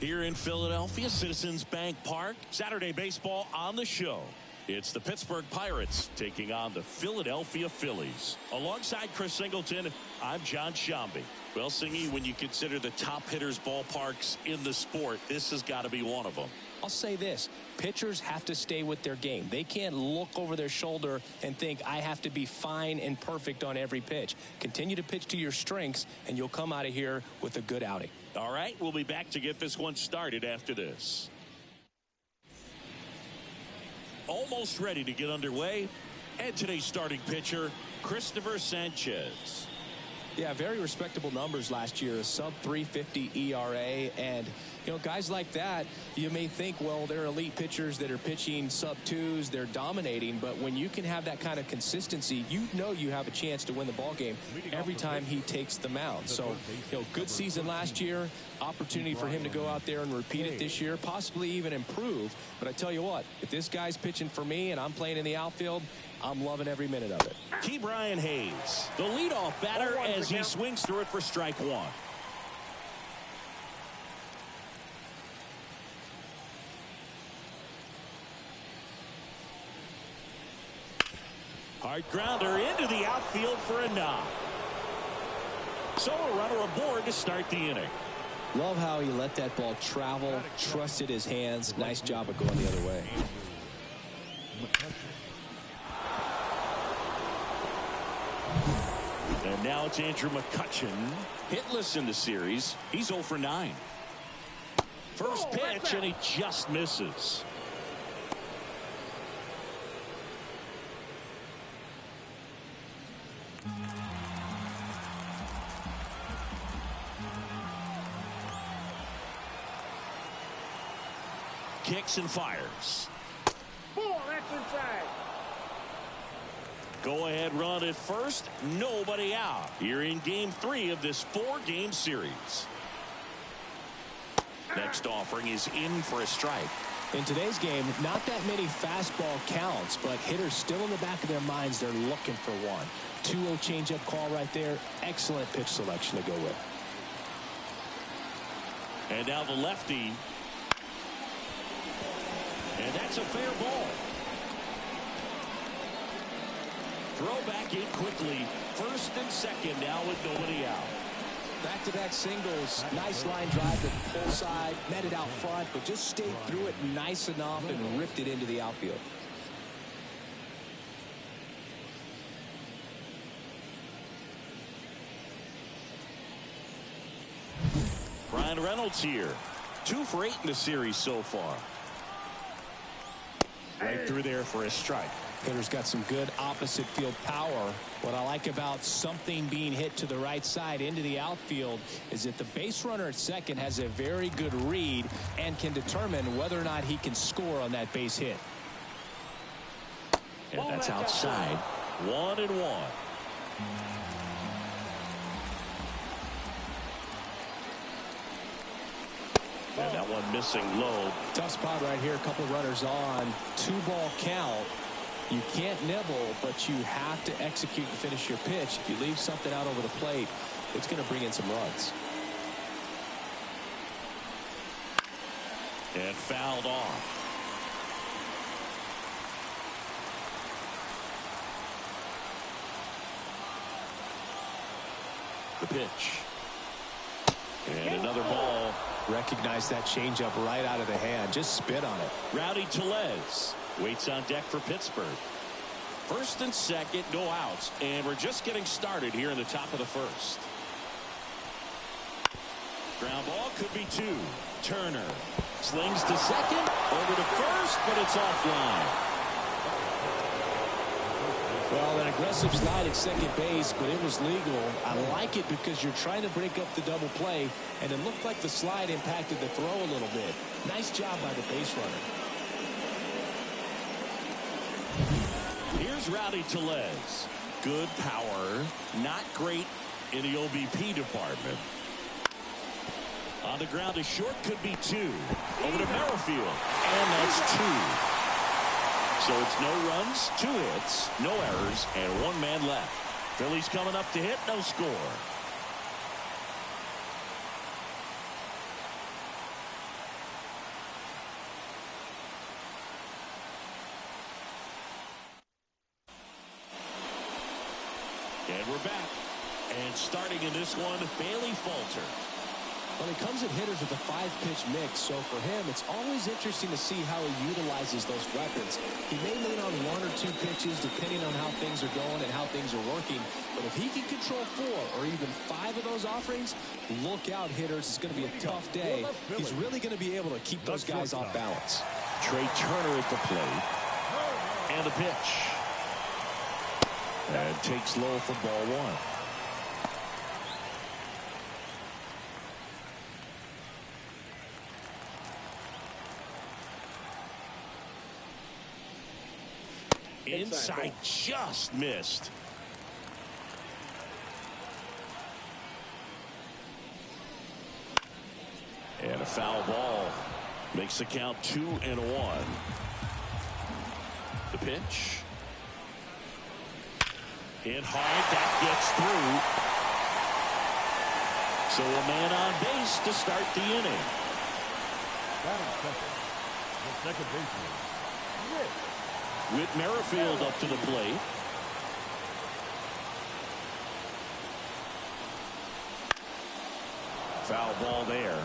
Here in Philadelphia, Citizens Bank Park, Saturday baseball on the show. It's the Pittsburgh Pirates taking on the Philadelphia Phillies. Alongside Chris Singleton, I'm John Shambi. Well, Singy, when you consider the top hitters ballparks in the sport, this has got to be one of them. I'll say this, pitchers have to stay with their game. They can't look over their shoulder and think I have to be fine and perfect on every pitch. Continue to pitch to your strengths and you'll come out of here with a good outing. All right, we'll be back to get this one started after this. Almost ready to get underway. And today's starting pitcher, Christopher Sanchez. Yeah, very respectable numbers last year, a sub 350 ERA, and you know, guys like that, you may think, well, they're elite pitchers that are pitching sub twos, they're dominating, but when you can have that kind of consistency, you know you have a chance to win the ball game every time he takes the mound. So, you know, good season last year, opportunity for him to go out there and repeat it this year, possibly even improve. But I tell you what, if this guy's pitching for me and I'm playing in the outfield, I'm loving every minute of it. Brian Hayes, the leadoff batter, as he swings through it for strike one. Hard grounder into the outfield for a knock. So a runner aboard to start the inning. Love how he let that ball travel, trusted his hands. Nice job of going the other way. And now it's Andrew McCutchen, hitless in the series. He's 0 for 9. First pitch, and he just misses. Kicks and fires. That's inside. Go-ahead run at first, nobody out. Here in Game 3 of this 4-game series. Next offering is in for a strike. In today's game, not that many fastball counts, but hitters still in the back of their minds, they're looking for one. 2-0 changeup call right there. Excellent pitch selection to go with. And now the lefty. And that's a fair ball. Throw back in quickly. First and second now with nobody out. Back-to-back singles. Nice line drive to the pull side. Met it out front, but just stayed through it nice enough and ripped it into the outfield. Ryan Reynolds here. 2 for 8 in the series so far. Right through there for a strike. Hitter's got some good opposite field power. What I like about something being hit to the right side into the outfield is that the base runner at second has a very good read and can determine whether or not he can score on that base hit. And that's outside. 1-1. And that one missing low. Tough spot right here. A couple runners on. 2-ball count. You can't nibble, but you have to execute and finish your pitch. If you leave something out over the plate, it's going to bring in some runs. And fouled off. The pitch. And another ball. Recognize that changeup right out of the hand. Just spit on it. Rowdy Tellez waits on deck for Pittsburgh. First and second, no outs. And we're just getting started here in the top of the first. Ground ball could be 2. Turner slings to second, over to first, but it's offline. Well, an aggressive slide at second base, but it was legal. I like it because you're trying to break up the double play, and it looked like the slide impacted the throw a little bit. Nice job by the base runner. Here's Rowdy Tellez. Good power, not great in the OBP department. On the ground, a short could be 2. Over to Merrifield, and that's 2. So it's no runs, 2 hits, no errors, and 1 man left. Phillies coming up to hit, no score. And we're back. And starting in this one, Bailey Falter. Well, he comes at hitters with a 5-pitch mix, so for him, it's always interesting to see how he utilizes those weapons. He may lean on 1 or 2 pitches depending on how things are going and how things are working, but if he can control 4 or even 5 of those offerings, look out, hitters. It's going to be a tough day. He's really going to be able to keep those guys off balance. Trey Turner at the plate. And the pitch. And takes low for ball 1. Inside, just missed. And a foul ball makes the count 2-1. The pitch. Hit hard, that gets through. So a man on base to start the inning. The second baseman, Whit Merrifield up to the plate. Foul ball there.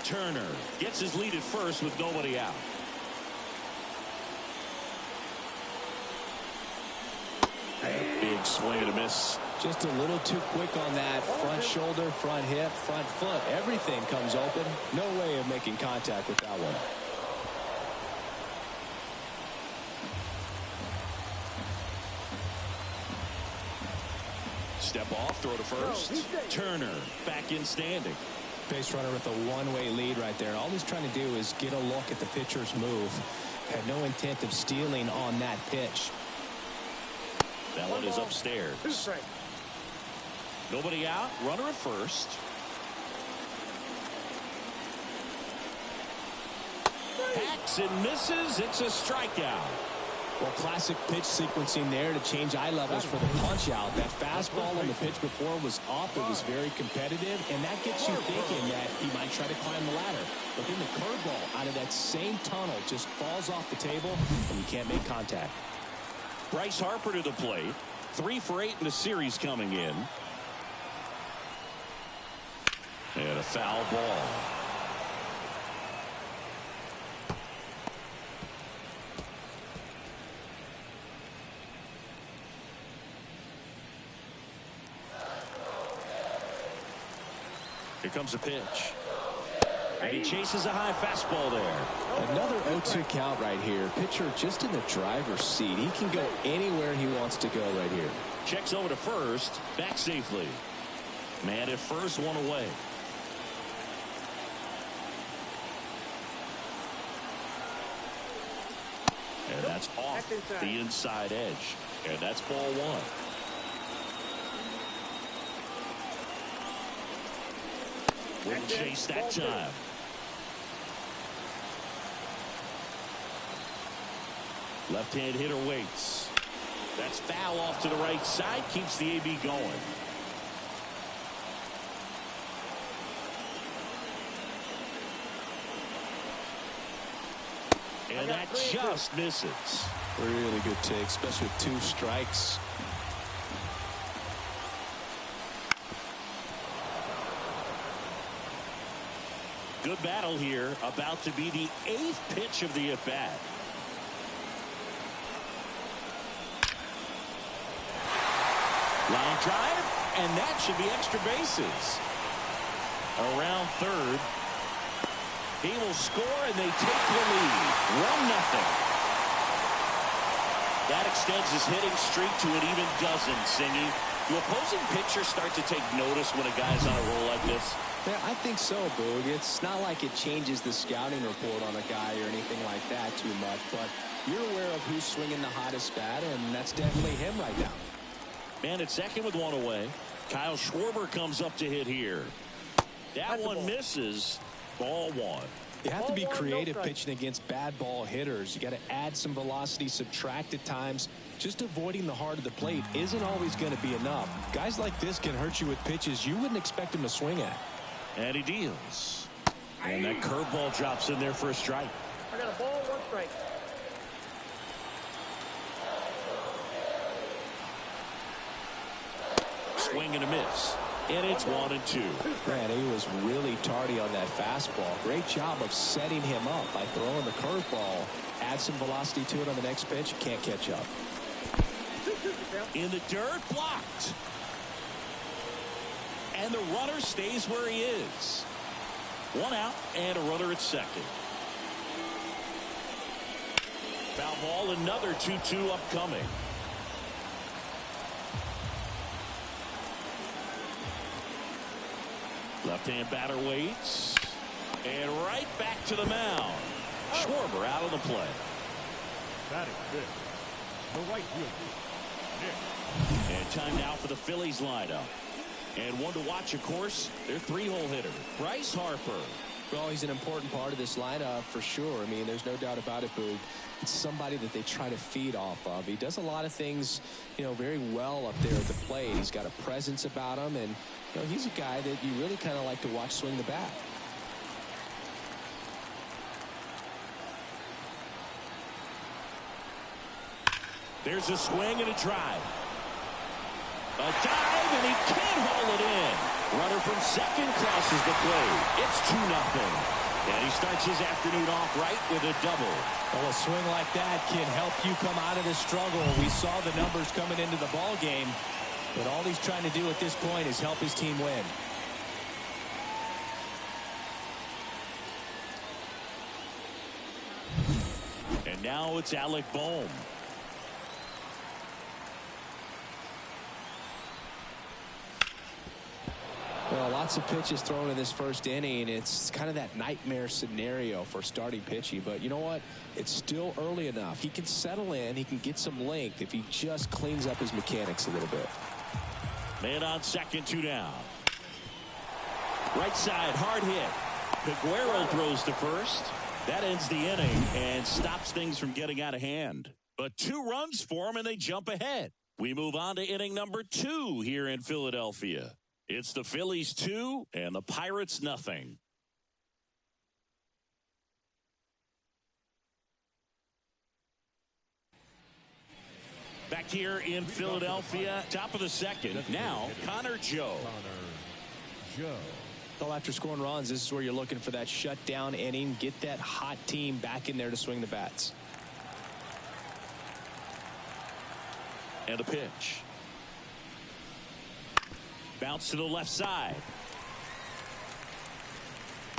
Turner gets his lead at first with nobody out. Big swing and a miss. Just a little too quick on that. Front shoulder, front hip, front foot. Everything comes open. No way of making contact with that one. Step off, throw to first. Turner back in standing. Base runner with a one-way lead right there. All he's trying to do is get a look at the pitcher's move. Had no intent of stealing on that pitch. That one is upstairs. Nobody out. Runner at first. Hacks and misses. It's a strikeout. Well, classic pitch sequencing there to change eye levels for the punch out. That fastball on the pitch before was up. It was very competitive, and that gets you thinking that he might try to climb the ladder. But then the curveball out of that same tunnel just falls off the table, and you can't make contact. Bryce Harper to the plate. 3 for 8 in the series coming in. And a foul ball. Here comes a pitch. And he chases a high fastball there. Another 0-2 count right here. Pitcher just in the driver's seat. He can go anywhere he wants to go right here. Checks over to first. Back safely. Man at first, one away. And that's off the inside edge. And that's ball 1. Wouldn't chase that time. Left-hand hitter waits. That's foul off to the right side. Keeps the AB going. And that just misses. Really good take, especially with 2 strikes. Good battle here. About to be the 8th pitch of the at-bat. Line drive, and that should be extra bases. Around third. He will score, and they take the lead. 1-0. That extends his hitting streak to an even dozen, Singy. Do opposing pitchers start to take notice when a guy's on a roll like this? Yeah, I think so, Boog. It's not like it changes the scouting report on a guy or anything like that too much, but you're aware of who's swinging the hottest bat, and that's definitely him right now. Man at second with 1 away. Kyle Schwarber comes up to hit here. That one misses. Ball 1. You have to be creative pitching against bad ball hitters. You got to add some velocity, subtract at times. Just avoiding the heart of the plate isn't always going to be enough. Guys like this can hurt you with pitches you wouldn't expect him to swing at. And he deals. And that curveball drops in there for a strike. I got a ball, 1 strike. Swing and a miss. And it's 1-2. Man, he was really tardy on that fastball. Great job of setting him up by throwing the curveball. Add some velocity to it on the next pitch. Can't catch up. In the dirt, blocked. And the runner stays where he is. 1 out and a runner at second. Foul ball, another 2-2 upcoming. Left-hand batter waits. And right back to the mound. Schwarber out of the play. Batting fifth, the right fielder, Nick. And time now for the Phillies lineup. And one to watch, of course, their 3-hole hitter, Bryce Harper. Well, he's an important part of this lineup for sure. I mean, there's no doubt about it, Boog. It's somebody that they try to feed off of. He does a lot of things, very well up there at the plate. He's got a presence about him, and he's a guy that you really kind of like to watch swing the bat. There's a swing and a drive. A dive, and he can't haul it in. Runner from second crosses the plate. It's 2-0. And he starts his afternoon off right with a double. Well, a swing like that can help you come out of this struggle. We saw the numbers coming into the ball game, but all he's trying to do at this point is help his team win. And now it's Alec Bohm. Well, lots of pitches thrown in this first inning. It's kind of that nightmare scenario for starting pitching. But you know what? It's still early enough. He can settle in. He can get some length if he just cleans up his mechanics a little bit. Man on second, 2 down. Right side, hard hit. Peguero throws to first. That ends the inning and stops things from getting out of hand. But 2 runs for him, and they jump ahead. We move on to inning number 2 here in Philadelphia. It's the Phillies 2 and the Pirates nothing. Back here in Philadelphia, top of the second. Now, Connor Joe. Well, after scoring runs, this is where you're looking for that shutdown inning. Get that hot team back in there to swing the bats. And a pitch. Bounce to the left side.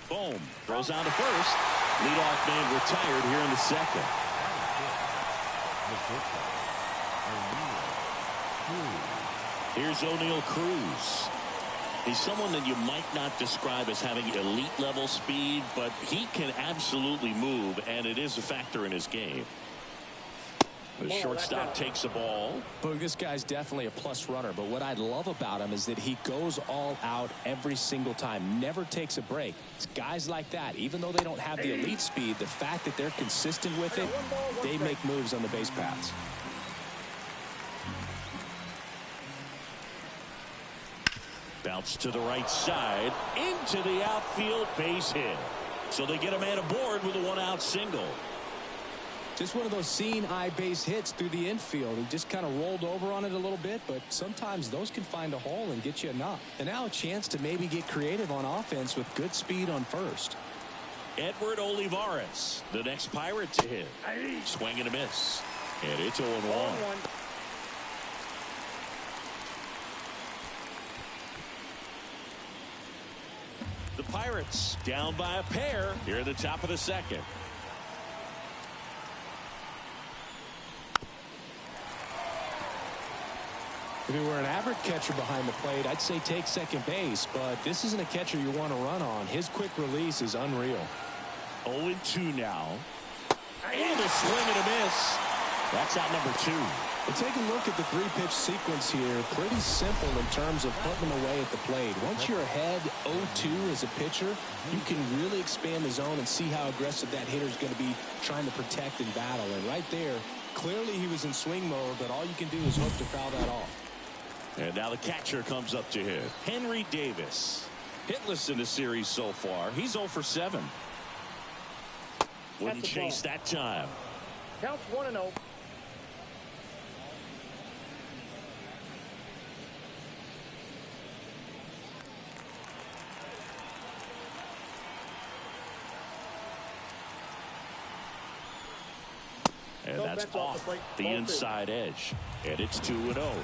Boom. Throws on to first. Leadoff man retired here in the second. Here's O'Neal Cruz. He's someone that you might not describe as having elite level speed, but he can absolutely move, and it is a factor in his game. The shortstop takes the ball. But this guy's definitely a plus runner. But what I love about him is that he goes all out every single time. Never takes a break. It's guys like that, even though they don't have the elite speed, the fact that they're consistent with it, they make moves on the base paths. Bounce to the right side. Into the outfield, base hit. So they get a man aboard with a 1-out single. Just one of those seeing eye base hits through the infield. He just kind of rolled over on it a little bit, but sometimes those can find a hole and get you a knock. And now a chance to maybe get creative on offense with good speed on first. Edward Olivares, the next Pirate to hit. Swing and a miss. And it's 0-1. The Pirates down by a pair here at the top of the second. If he were an average catcher behind the plate, I'd say take second base, but this isn't a catcher you want to run on. His quick release is unreal. 0-2 now. And a swing and a miss. That's out number 2. Well, take a look at the 3-pitch sequence here. Pretty simple in terms of putting them away at the plate. Once you're ahead 0-2 as a pitcher, you can really expand the zone and see how aggressive that hitter is going to be trying to protect and battle. And right there, clearly he was in swing mode, but all you can do is hope to foul that off. And now the catcher comes up to hit. Henry Davis. Hitless in the series so far. He's 0 for 7. Wouldn't chase that time. Counts 1-0. And that's off the inside edge. And it's 2-0.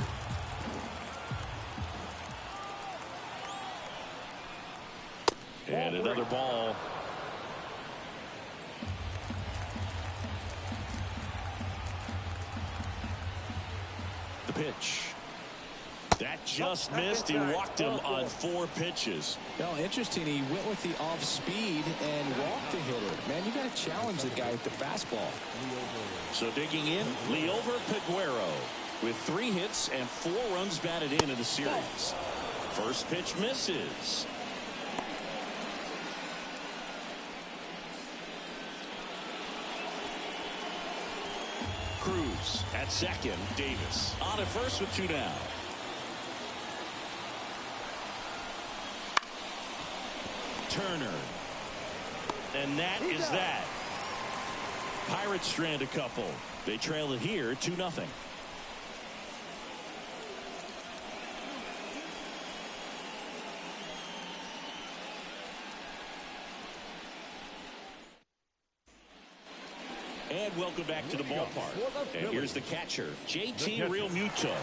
And another ball. The pitch. That just missed. He walked him on 4 pitches. Well, interesting. He went with the off speed and walked the hitter. Man, you got to challenge the guy with the fastball. So digging in, Liover Peguero with 3 hits and 4 runs batted in the series. First pitch misses. Cruz at second. Davis on at first with 2 down. Turner. And that is that. Pirates strand a couple. They trail it here 2-0. And welcome back to the ballpark. And here's the catcher, JT Realmuto.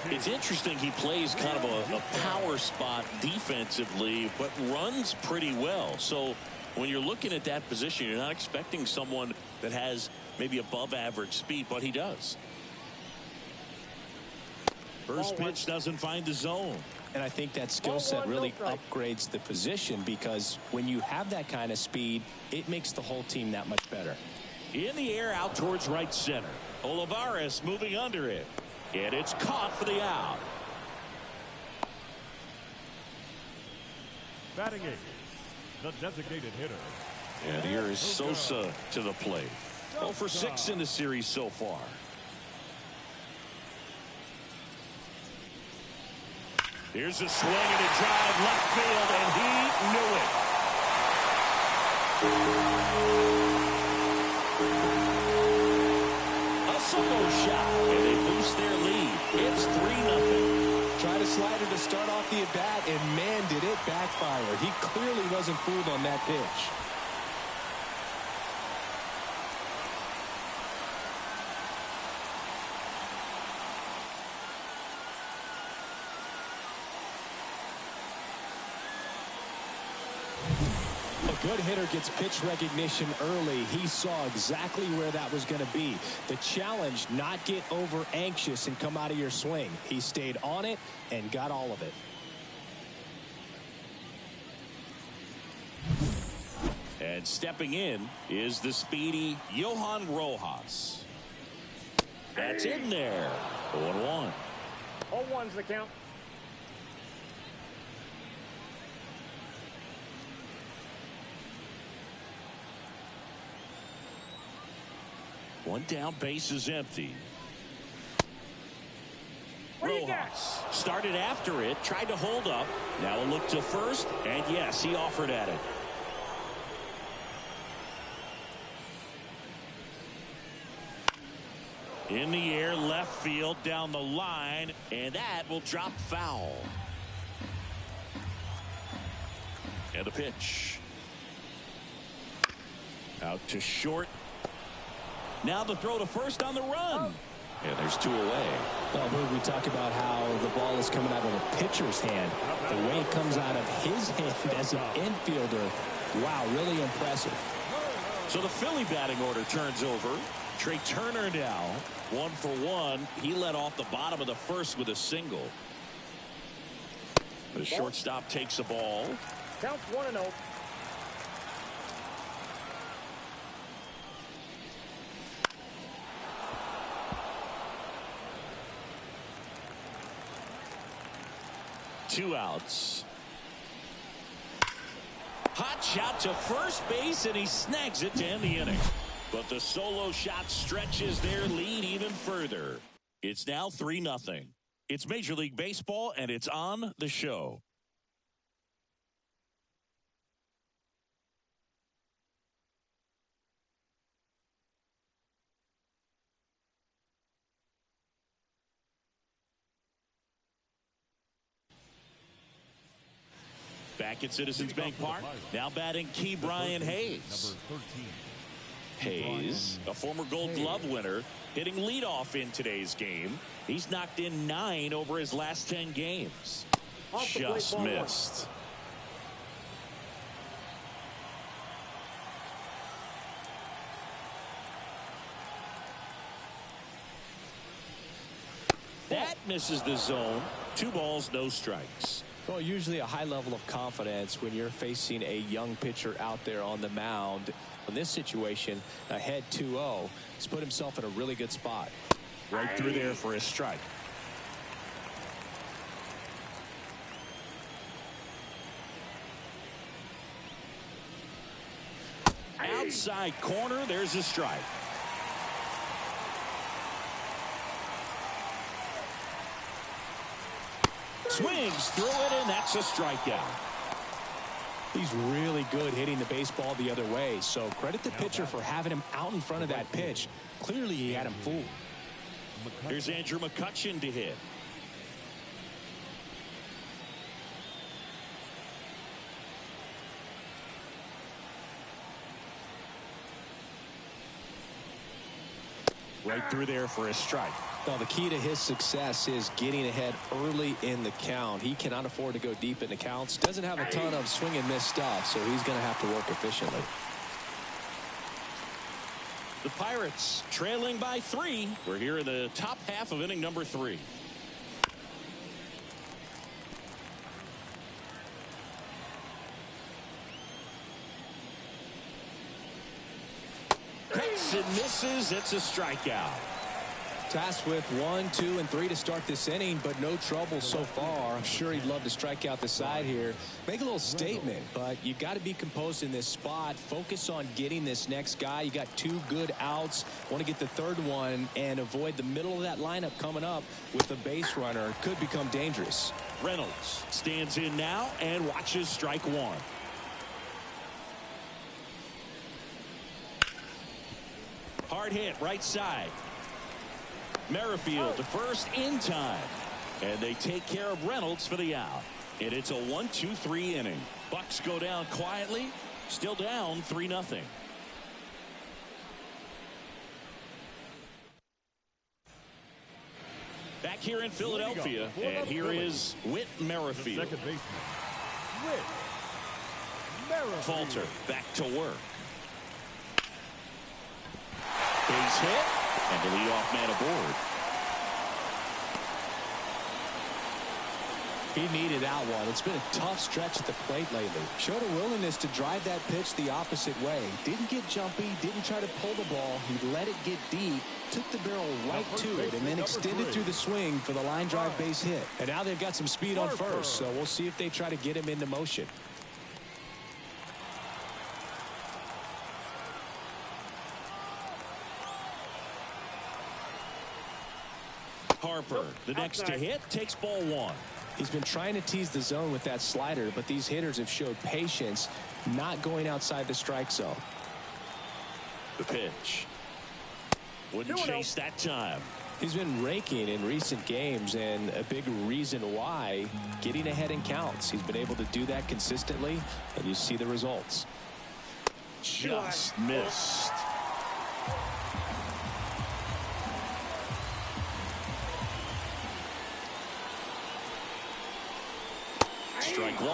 It's interesting he plays kind of a power spot defensively, but runs pretty well. So when you're looking at that position, you're not expecting someone that has maybe above average speed, but he does. First pitch doesn't find the zone. And I think that skill set really upgrades the position, because when you have that kind of speed, it makes the whole team that much better. In the air out towards right center. Olivares moving under it. And it's caught for the out. Batting 8, the designated hitter. And here is Sosa to the plate. 0 for 6 in the series so far. Here's a swing and a drive left field, and he knew it. A solo shot, and they boost their lead. It's 3-0. Try to slide it to start off the at-bat, and man, did it backfire. He clearly wasn't fooled on that pitch. Good hitter gets pitch recognition early. He saw exactly where that was going to be. The challenge, not get over anxious and come out of your swing. He stayed on it and got all of it. And stepping in is the speedy Johan Rojas. That's in there. 0-1. 0-1's the count. One down, base is empty. Rojas started after it, tried to hold up. Now a look to first, and yes, he offered at it. In the air, left field, down the line, and that will drop foul. And a pitch. Out to short. Now the throw to first on the run. And there's 2 away. Well, we talk about how the ball is coming out of the pitcher's hand. The way it comes out of his hand as an infielder, wow, really impressive. So the Philly batting order turns over. Trey Turner now 1 for 1. He led off the bottom of the first with a single. The shortstop takes the ball. Counts 1-0. Two outs. Hot shot to first base, and he snags it to end the inning. But the solo shot stretches their lead even further. It's now 3-0. It's Major League Baseball, and it's on the show. Back at Citizens Bank Park. Now batting Key Brian Hayes. Number 13. Hayes, a former Gold Glove winner, hitting leadoff in today's game. He's knocked in 9 over his last 10 games. Just missed. That misses the zone. 2 balls, no strikes. Well, usually a high level of confidence when you're facing a young pitcher out there on the mound. In this situation, ahead 2-0, he's put himself in a really good spot. Right through there for a strike. Outside corner, there's a strike. Swings through it, and that's a strikeout. He's really good hitting the baseball the other way, so credit the pitcher for having him out in front of that pitch. Clearly he had him fooled. Here's Andrew McCutchen to hit. Right through there for a strike. Well, the key to his success is getting ahead early in the count. He cannot afford to go deep in the counts. Doesn't have a ton of swing and miss stuff, so he's going to have to work efficiently. The Pirates trailing by 3. We're here in the top half of inning number 3. Cuts and misses. It's a strikeout. Tasked with 1, 2, and 3 to start this inning, but no trouble so far. I'm sure he'd love to strike out the side here. Make a little statement, but you got to be composed in this spot. Focus on getting this next guy. You got 2 good outs. Want to get the 3rd one and avoid the middle of that lineup coming up with a base runner. Could become dangerous. Reynolds stands in now and watches strike 1. Hard hit right side. Merrifield to first in time, and they take care of Reynolds for the out, and it's a 1-2-3 inning. Bucks go down quietly, still down 3-0. Back here in Philadelphia, and here is Whit Merrifield. Second baseman, Whit Merrifield. Falter back to work. Base hit. And the leadoff man aboard. He needed that one. It's been a tough stretch at the plate lately. Showed a willingness to drive that pitch the opposite way. Didn't get jumpy, didn't try to pull the ball. He let it get deep, took the barrel right to it, and then extended through the swing for the line drive base hit. And now they've got some speed on first, so we'll see if they try to get him into motion. Harper, the next to hit, takes ball 1. He's been trying to tease the zone with that slider, but these hitters have showed patience, not going outside the strike zone. The pitch. Wouldn't chase that time. He's been raking in recent games, and a big reason why, getting ahead in counts. He's been able to do that consistently, and you see the results. Just missed. Strike 1.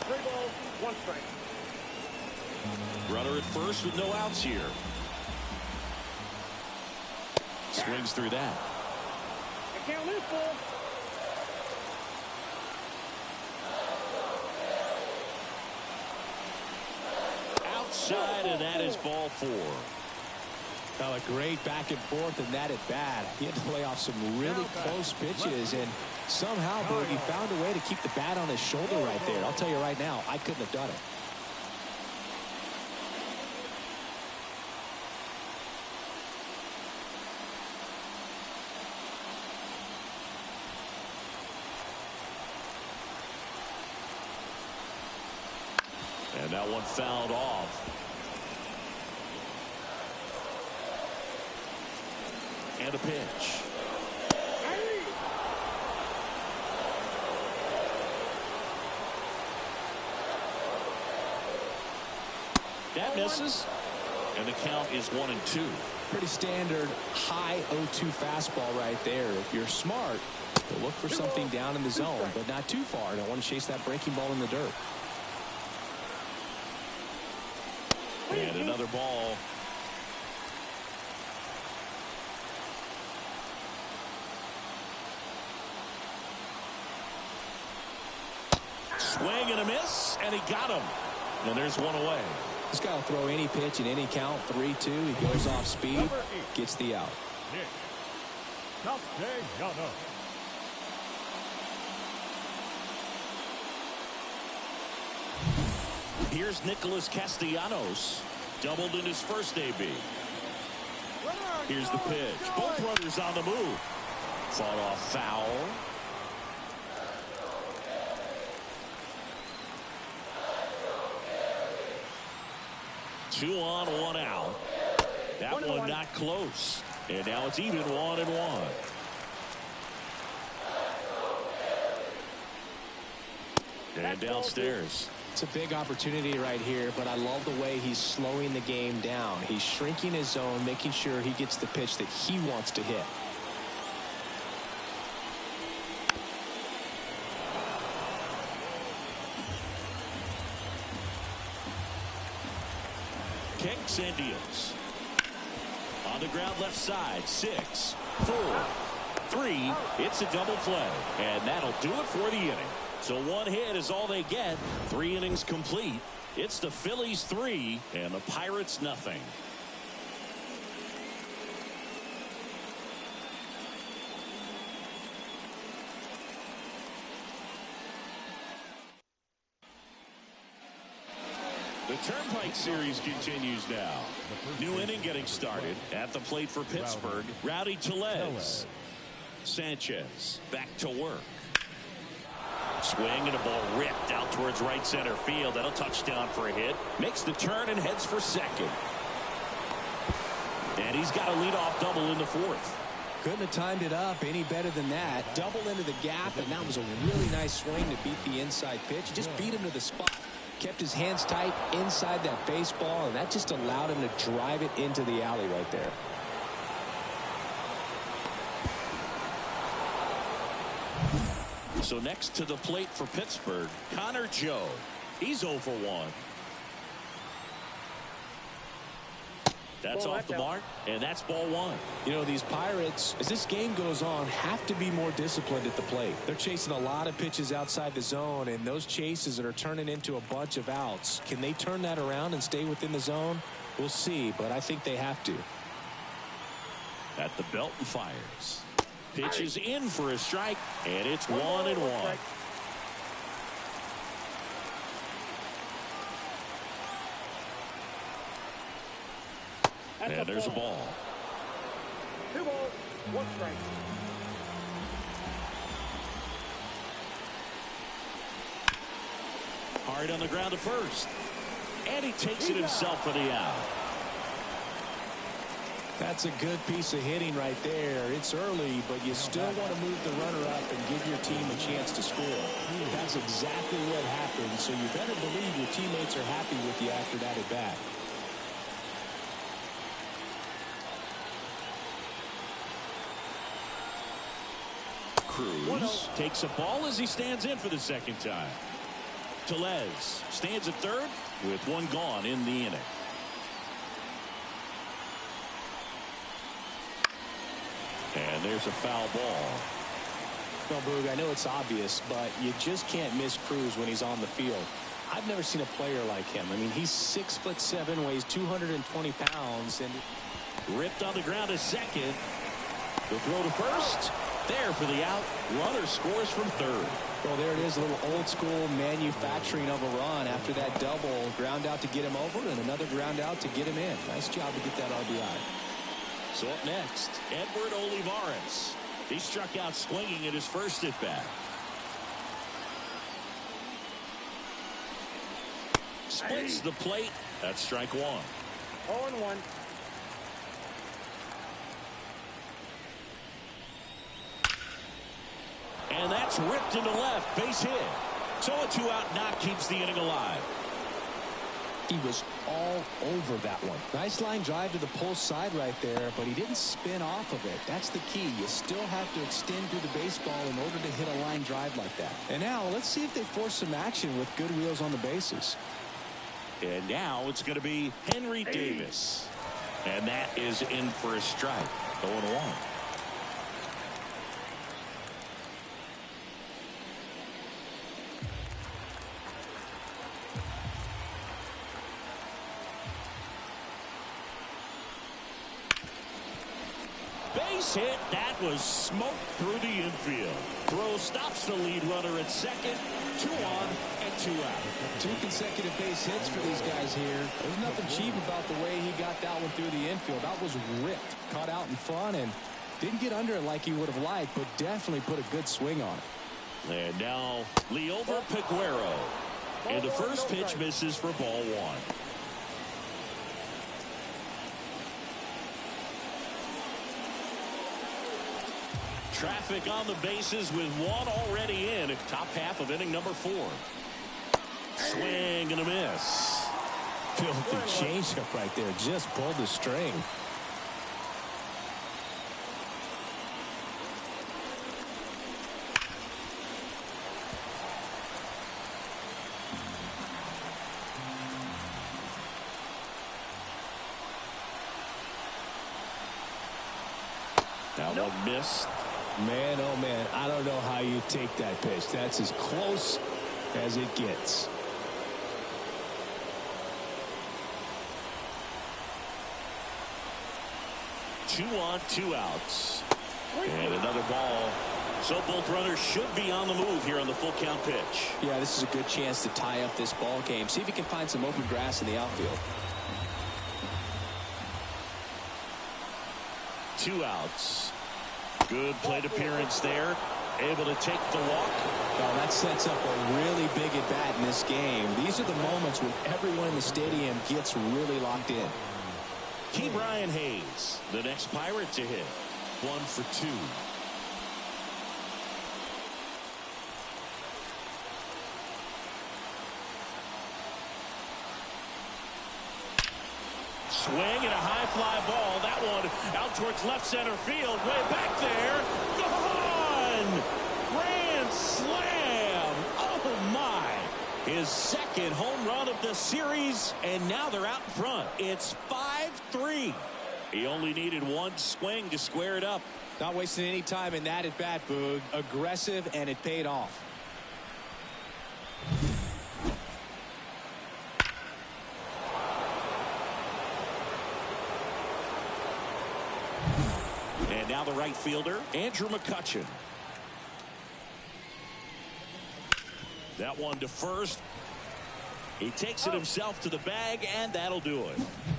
3 balls, 1 strike. Runner at first with no outs here. Swings through that. The count is full. Outside, and that is ball 4. Well, a great back and forth, and that at bat. He had to lay off some really close pitches, and somehow, Berg, he found a way to keep the bat on his shoulder right there. I'll tell you right now, I couldn't have done it. And that one fouled off. And a pitch. That misses. And the count is 1-2. Pretty standard high 0-2 fastball right there. If you're smart, you'll look for something down in the zone, but not too far. Don't want to chase that breaking ball in the dirt. And another ball. Swing and a miss, and he got him. And there's one away. He's got to throw any pitch in any count. 3-2. He goes off speed, gets the out. Here's Nicholas Castellanos. Doubled in his first AB. Here's the pitch. Both runners on the move. Fought off foul. Two on, one out. That one not close. And now it's even 1-1. And downstairs. It's a big opportunity right here, but I love the way he's slowing the game down. He's shrinking his zone, making sure he gets the pitch that he wants to hit. Kicks and deals. On the ground left side. 6, 4, 3. It's a double play. And that'll do it for the inning. So one hit is all they get. 3 innings complete. It's the Phillies 3 and the Pirates nothing. The Turnpike Series continues now. New inning getting started. At the plate for Pittsburgh, Rowdy Tellez. Sanchez back to work. Swing and a ball ripped out towards right center field. That'll touchdown for a hit. Makes the turn and heads for second. And he's got a leadoff double in the 4th. Couldn't have timed it up any better than that. Double into the gap, and that was a really nice swing to beat the inside pitch. Just beat him to the spot. Kept his hands tight inside that baseball, and that just allowed him to drive it into the alley right there. So next to the plate for Pittsburgh, Connor Joe. He's 0 for 1. That's off the mark, and that's ball 1. You know, these Pirates, as this game goes on, have to be more disciplined at the plate. They're chasing a lot of pitches outside the zone, and those chases that are turning into a bunch of outs. Can they turn that around and stay within the zone? We'll see, but I think they have to. At the belt and fires. Pitch is in for a strike, and it's 1-1. And there's a ball. 2 balls, 1 strike. Hard on the ground to first. And he takes it himself for the out. That's a good piece of hitting right there. It's early, but you still want to move the runner up and give your team a chance to score. That's exactly what happened, so you better believe your teammates are happy with you after that at bat. Cruz takes a ball as he stands in for the second time. Tellez stands at third with 1 gone in the inning. And there's a foul ball. Well, Boog, I know it's obvious, but you just can't miss Cruz when he's on the field. I've never seen a player like him. I mean, he's 6'7", weighs 220 pounds, and ripped on the ground to second. The throw to first. There for the out. Runner scores from third. Well, there it is, a little old school manufacturing of a run after that double. Ground out to get him over and another ground out to get him in. Nice job to get that RBI. So up next, Edward Olivares. He struck out swinging at his first at bat. Splits the plate. That's strike 1. 0-1. And that's ripped into left. Base hit. So a 2-out knock keeps the inning alive. He was all over that one. Nice line drive to the pull side right there, but he didn't spin off of it. That's the key. You still have to extend through the baseball in order to hit a line drive like that. And now let's see if they force some action with good wheels on the bases. And now it's going to be Henry Davis. And that is in for a strike. 0-1. Base hit. That was smoked through the infield. Throw stops the lead runner at second. 2 on and 2 out. 2 consecutive base hits for these guys here. There's nothing cheap about the way he got that one through the infield. That was ripped. Caught out in front and didn't get under it like he would have liked, but definitely put a good swing on it. And now Liover Peguero. And the first pitch misses for ball 1. Traffic on the bases with 1 already in. Top half of inning number 4. Swing and a miss. Filthy changeup right there. Just pulled the string. That one missed. Man, oh man, I don't know how you take that pitch. That's as close as it gets. Two on, 2 outs. And another ball. So both runners should be on the move here on the full count pitch. Yeah, this is a good chance to tie up this ball game. See if he can find some open grass in the outfield. 2 outs. Good plate appearance there. Able to take the walk. Well, that sets up a really big at bat in this game. These are the moments when everyone in the stadium gets really locked in. Key Brian Hayes, the next Pirate to hit. 1 for 2. Swing and a high fly ball. That one out towards left center field. Way back there. Gone! Grand slam! Oh my! His second home run of the series, and now they're out in front. It's 5-3. He only needed 1 swing to square it up. Not wasting any time in that at bat, Boog. Aggressive, and it paid off. And now the right fielder, Andrew McCutchen. That one to first. He takes it himself to the bag, and that'll do it.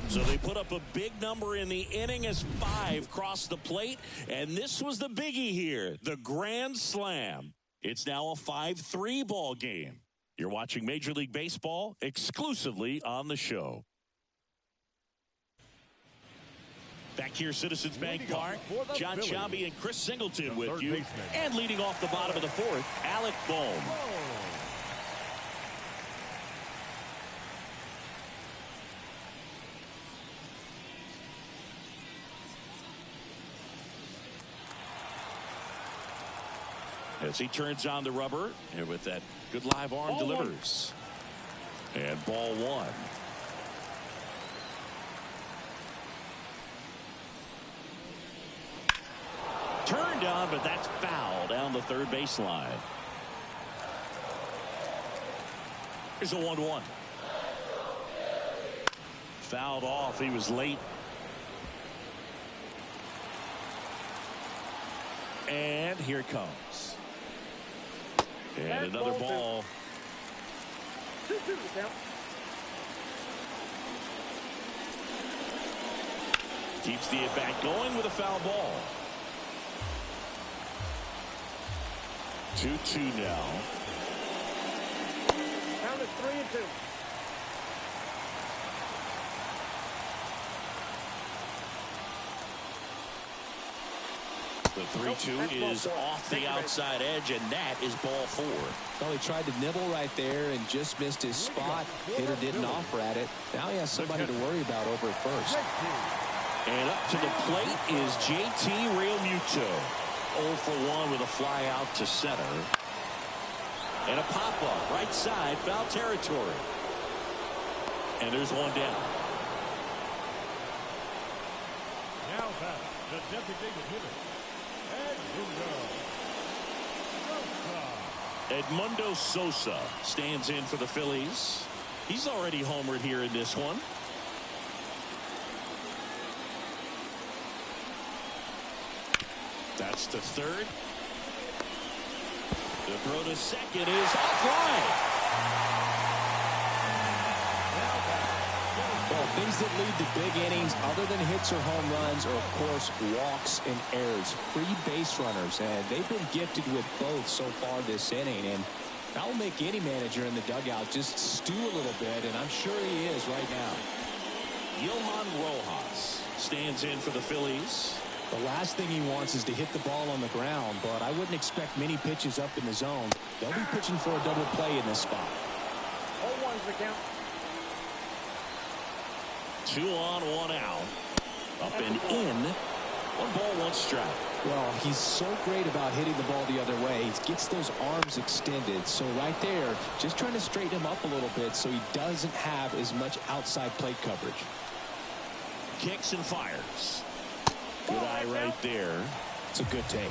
So they put up a big number in the inning as 5 crossed the plate. And this was the biggie here, the grand slam. It's now a 5-3 ball game. You're watching Major League Baseball exclusively on the show. Back here, Citizens Bank Park, John Sciambi and Chris Singleton with you. And leading off the bottom of the 4th, Alec Bohm. As he turns on the rubber, and with that good live arm delivers. And ball 1. Turned on, but that's foul down the third baseline. Here's a 1-1. Fouled off. He was late. And here it comes. And another ball. 2-2 to count. Keeps the at-bat going with a foul ball. 2-2 now. Count is 3-2. The 3-2 is off the outside edge, and that is ball 4. Well, he tried to nibble right there and just missed his spot. Hitter didn't offer at it. Now he has somebody to worry about over at first. And up to the plate is JT Realmuto. 0 for 1 with a fly out to center. And a pop-up right side, foul territory. And there's one down. Now back, the designated hitter, Edmundo Sosa stands in for the Phillies. He's already homered here in this one. That's to third. The throw to second is offline. Well, things that lead to big innings other than hits or home runs are, of course, walks and errors, free base runners, and they've been gifted with both so far this inning. And that will make any manager in the dugout just stew a little bit, and I'm sure he is right now. Yohan Rojas stands in for the Phillies. The last thing he wants is to hit the ball on the ground, but I wouldn't expect many pitches up in the zone. They'll be pitching for a double play in this spot. 0-1's the count. 2 on, 1 out. Up and in. 1 ball, 1 strike. Well, he's so great about hitting the ball the other way. He gets those arms extended. So right there, just trying to straighten him up a little bit so he doesn't have as much outside plate coverage. Kicks and fires. Good eye right there. It's a good take.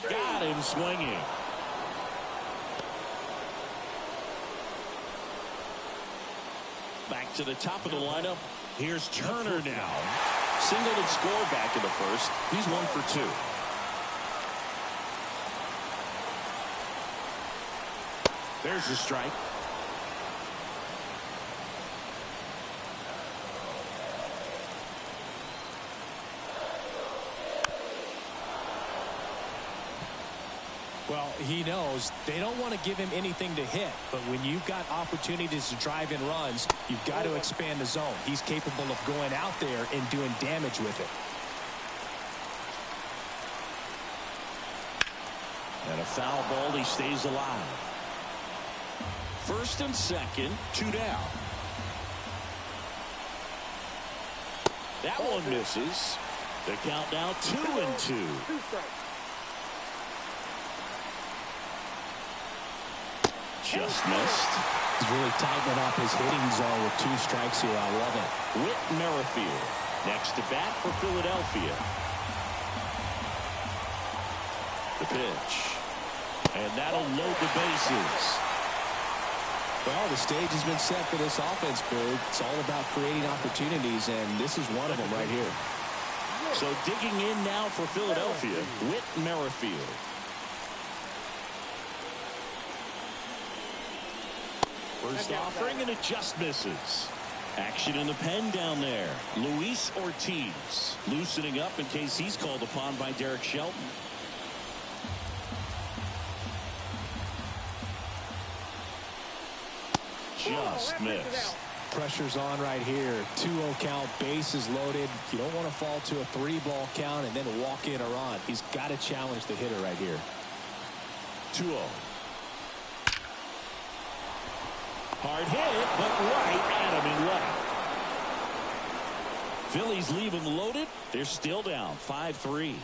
Got him swinging. Back to the top of the lineup. Here's Turner now. Singled and scored back in the first. He's 1 for 2. There's the strike. Well, he knows they don't want to give him anything to hit, but when you've got opportunities to drive in runs, you've got to expand the zone. He's capable of going out there and doing damage with it. And a foul ball. He stays alive. First and second, 2 down. That one misses. The count now 2-2. 2 strikes. Just missed. He's really tightening up his hitting zone with 2 strikes here. I love it. Whit Merrifield next to bat for Philadelphia. The pitch. And that'll load the bases. Well, the stage has been set for this offense, Berg. It's all about creating opportunities, and this is one of them right here. So digging in now for Philadelphia, Whit Merrifield. First offering, and it just misses. Action in the pen down there. Luis Ortiz loosening up in case he's called upon by Derek Shelton. Just missed. Pressure's on right here. 2-0 count, bases loaded. You don't want to fall to a 3-ball count and then walk in or on. He's got to challenge the hitter right here. 2-0. Hard hit, but right at him in left. Phillies leave him loaded. They're still down 5-3.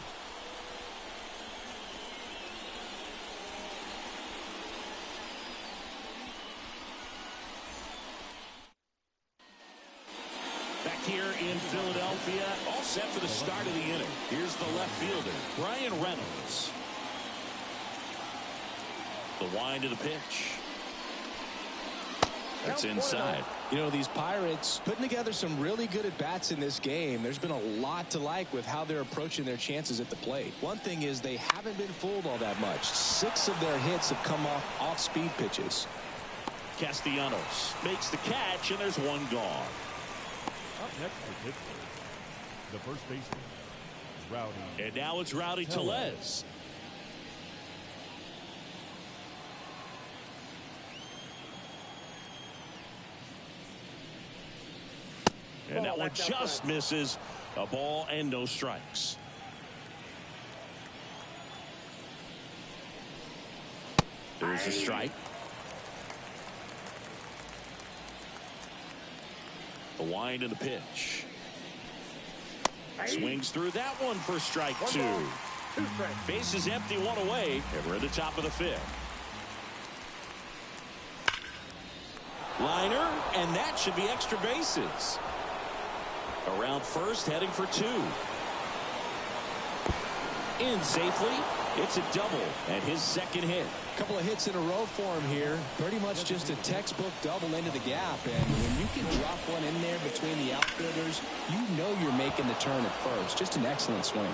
Back here in Philadelphia, all set for the start of the inning. Here's the left fielder, Brian Reynolds. The wind of the pitch. That's inside. You know, these Pirates putting together some really good at-bats in this game. There's been a lot to like with how they're approaching their chances at the plate. One thing is they haven't been fooled all that much. 6 of their hits have come off speed pitches. Castellanos makes the catch, and there's one gone. Up next for Pittsburgh, the first baseman, Rowdy. And now it's Rowdy Tellez. now just misses. A ball and no strikes. There's a strike. The wind and the pitch. Swings through that one for strike two. Base is empty, one away, and we're at the top of the fifth. Liner, and that should be extra bases. Around first, heading for two. In safely. It's a double and his second hit. A couple of hits in a row for him here. Pretty much just a textbook double into the gap. And when you can drop one in there between the outfielders, you know you're making the turn at first. Just an excellent swing.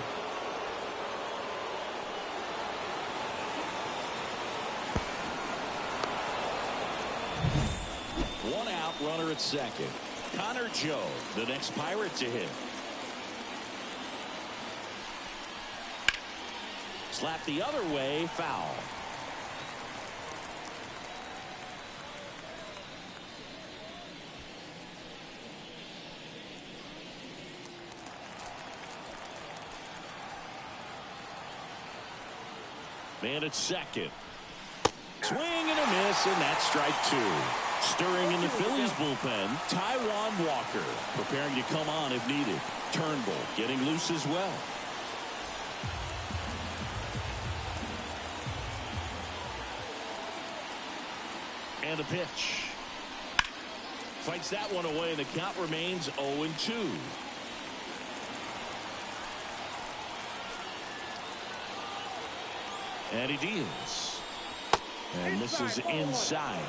One out, runner at second. Connor Joe, the next Pirate to hit. Slap the other way, foul. Man at second. Swing and a miss, and that's strike two. Stirring in the Phillies bullpen, Taijuan Walker preparing to come on if needed. Turnbull getting loose as well. And a pitch. Fights that one away, and the count remains 0-2. And he deals. And this is inside.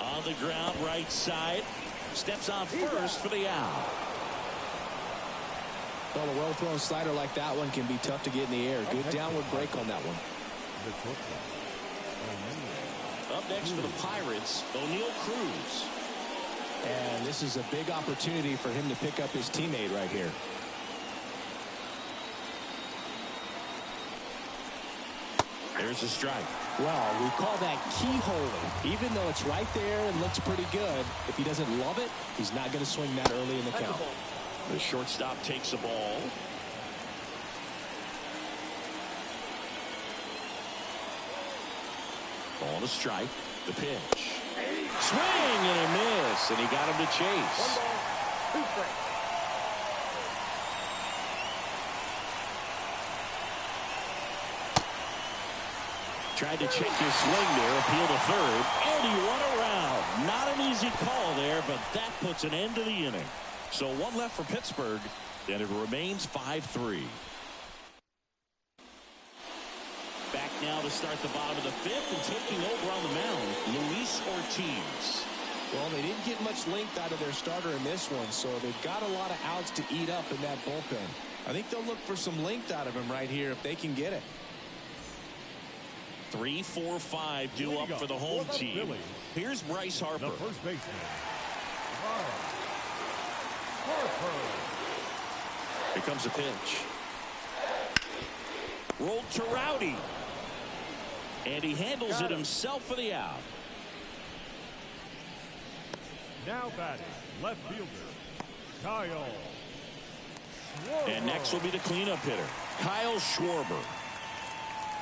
On the ground, right side. Steps on first for the out. Well, a well-thrown slider like that one can be tough to get in the air. Good downward break on that one. Up next for the Pirates, O'Neal Cruz. And this is a big opportunity for him to pick up his teammate right here. There's a strike. Well, we call that keyholing. Even though it's right there and looks pretty good, if he doesn't love it, he's not going to swing that early in the count. The shortstop takes the ball. Ball to strike. The pitch. Swing and a miss, and he got him to chase. 1 ball, 2 strikes. Tried to check his swing there, appeal to third, and he won around. Not an easy call there, but that puts an end to the inning. So one left for Pittsburgh, and it remains 5-3. Back now to start the bottom of the fifth, and taking over on the mound, Luis Ortiz. Well, they didn't get much length out of their starter in this one, so they've got a lot of outs to eat up in that bullpen. I think they'll look for some length out of him right here if they can get it. 3, 4, 5 due up for the home team. Here's Bryce Harper. The first baseman, Harper. Here comes a pitch. Rolled to Rowdy. And he handles it himself for the out. Now batting, left fielder, Kyle Schwarber. And next will be the cleanup hitter, Kyle Schwarber.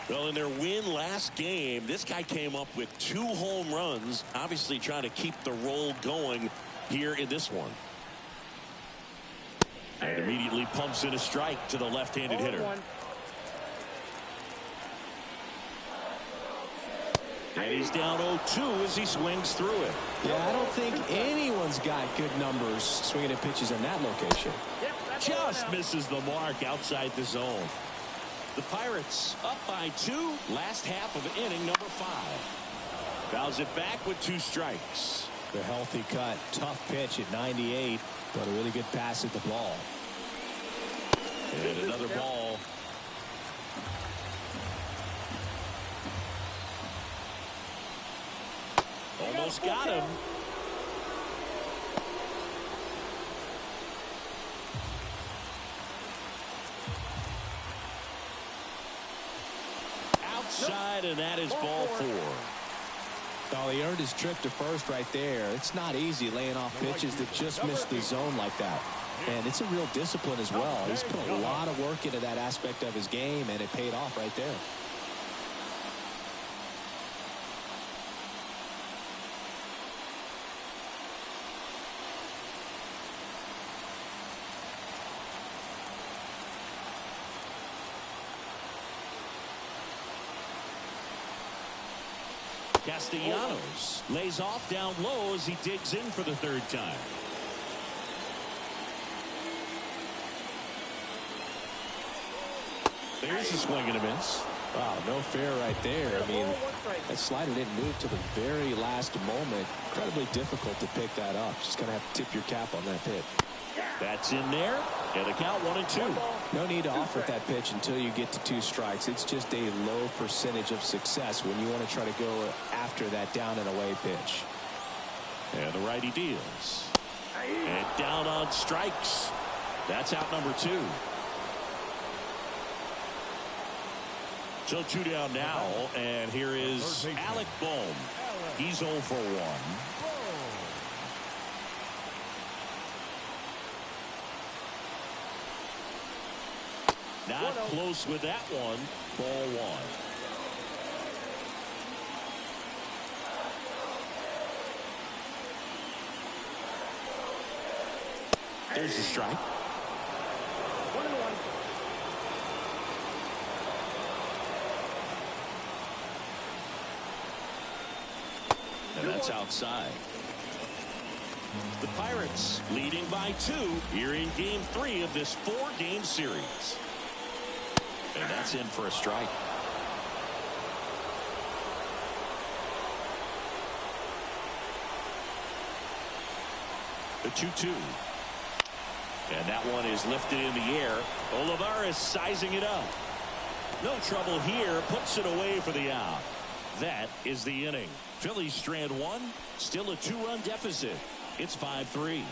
Well, in their win last game, this guy came up with 2 home runs, obviously trying to keep the roll going here in this one. And immediately pumps in a strike to the left-handed hitter. And he's down 0-2 as he swings through it. Yeah, I don't think anyone's got good numbers swinging at pitches in that location. Just misses the mark outside the zone. The Pirates up by 2, last half of inning number 5. Fouls it back with 2 strikes. The healthy cut, tough pitch at 98, but a really good pass at the ball. And another ball. Almost got him. side, and that is ball 4. Well, he earned his trip to first right there. It's not easy laying off pitches that just miss the zone like that. And it's a real discipline as well. He's put a lot of work into that aspect of his game, and it paid off right there. Castellanos lays off down low as he digs in for the 3rd time. There's a swing and a miss. Wow, no fair right there. I mean, that slider didn't move to the very last moment. Incredibly difficult to pick that up. Just going to have to tip your cap on that pitch. That's in there, and a count 1-2. No need to offer that pitch until you get to 2 strikes. It's just a low percentage of success when you want to try to go after that down and away pitch. And the righty deals. And down on strikes. That's out number 2. So 2 down now, and here is Alec Bohm. He's 0 for 1. Not close with that one. Ball 1. There's the strike. 1-1. And that's outside. The Pirates leading by 2 here in game 3 of this 4-game series. And that's in for a strike. The 2-2. And that one is lifted in the air. Olivares sizing it up. No trouble here. Puts it away for the out. That is the inning. Phillies strand 1. Still a 2-run deficit. It's 5-3.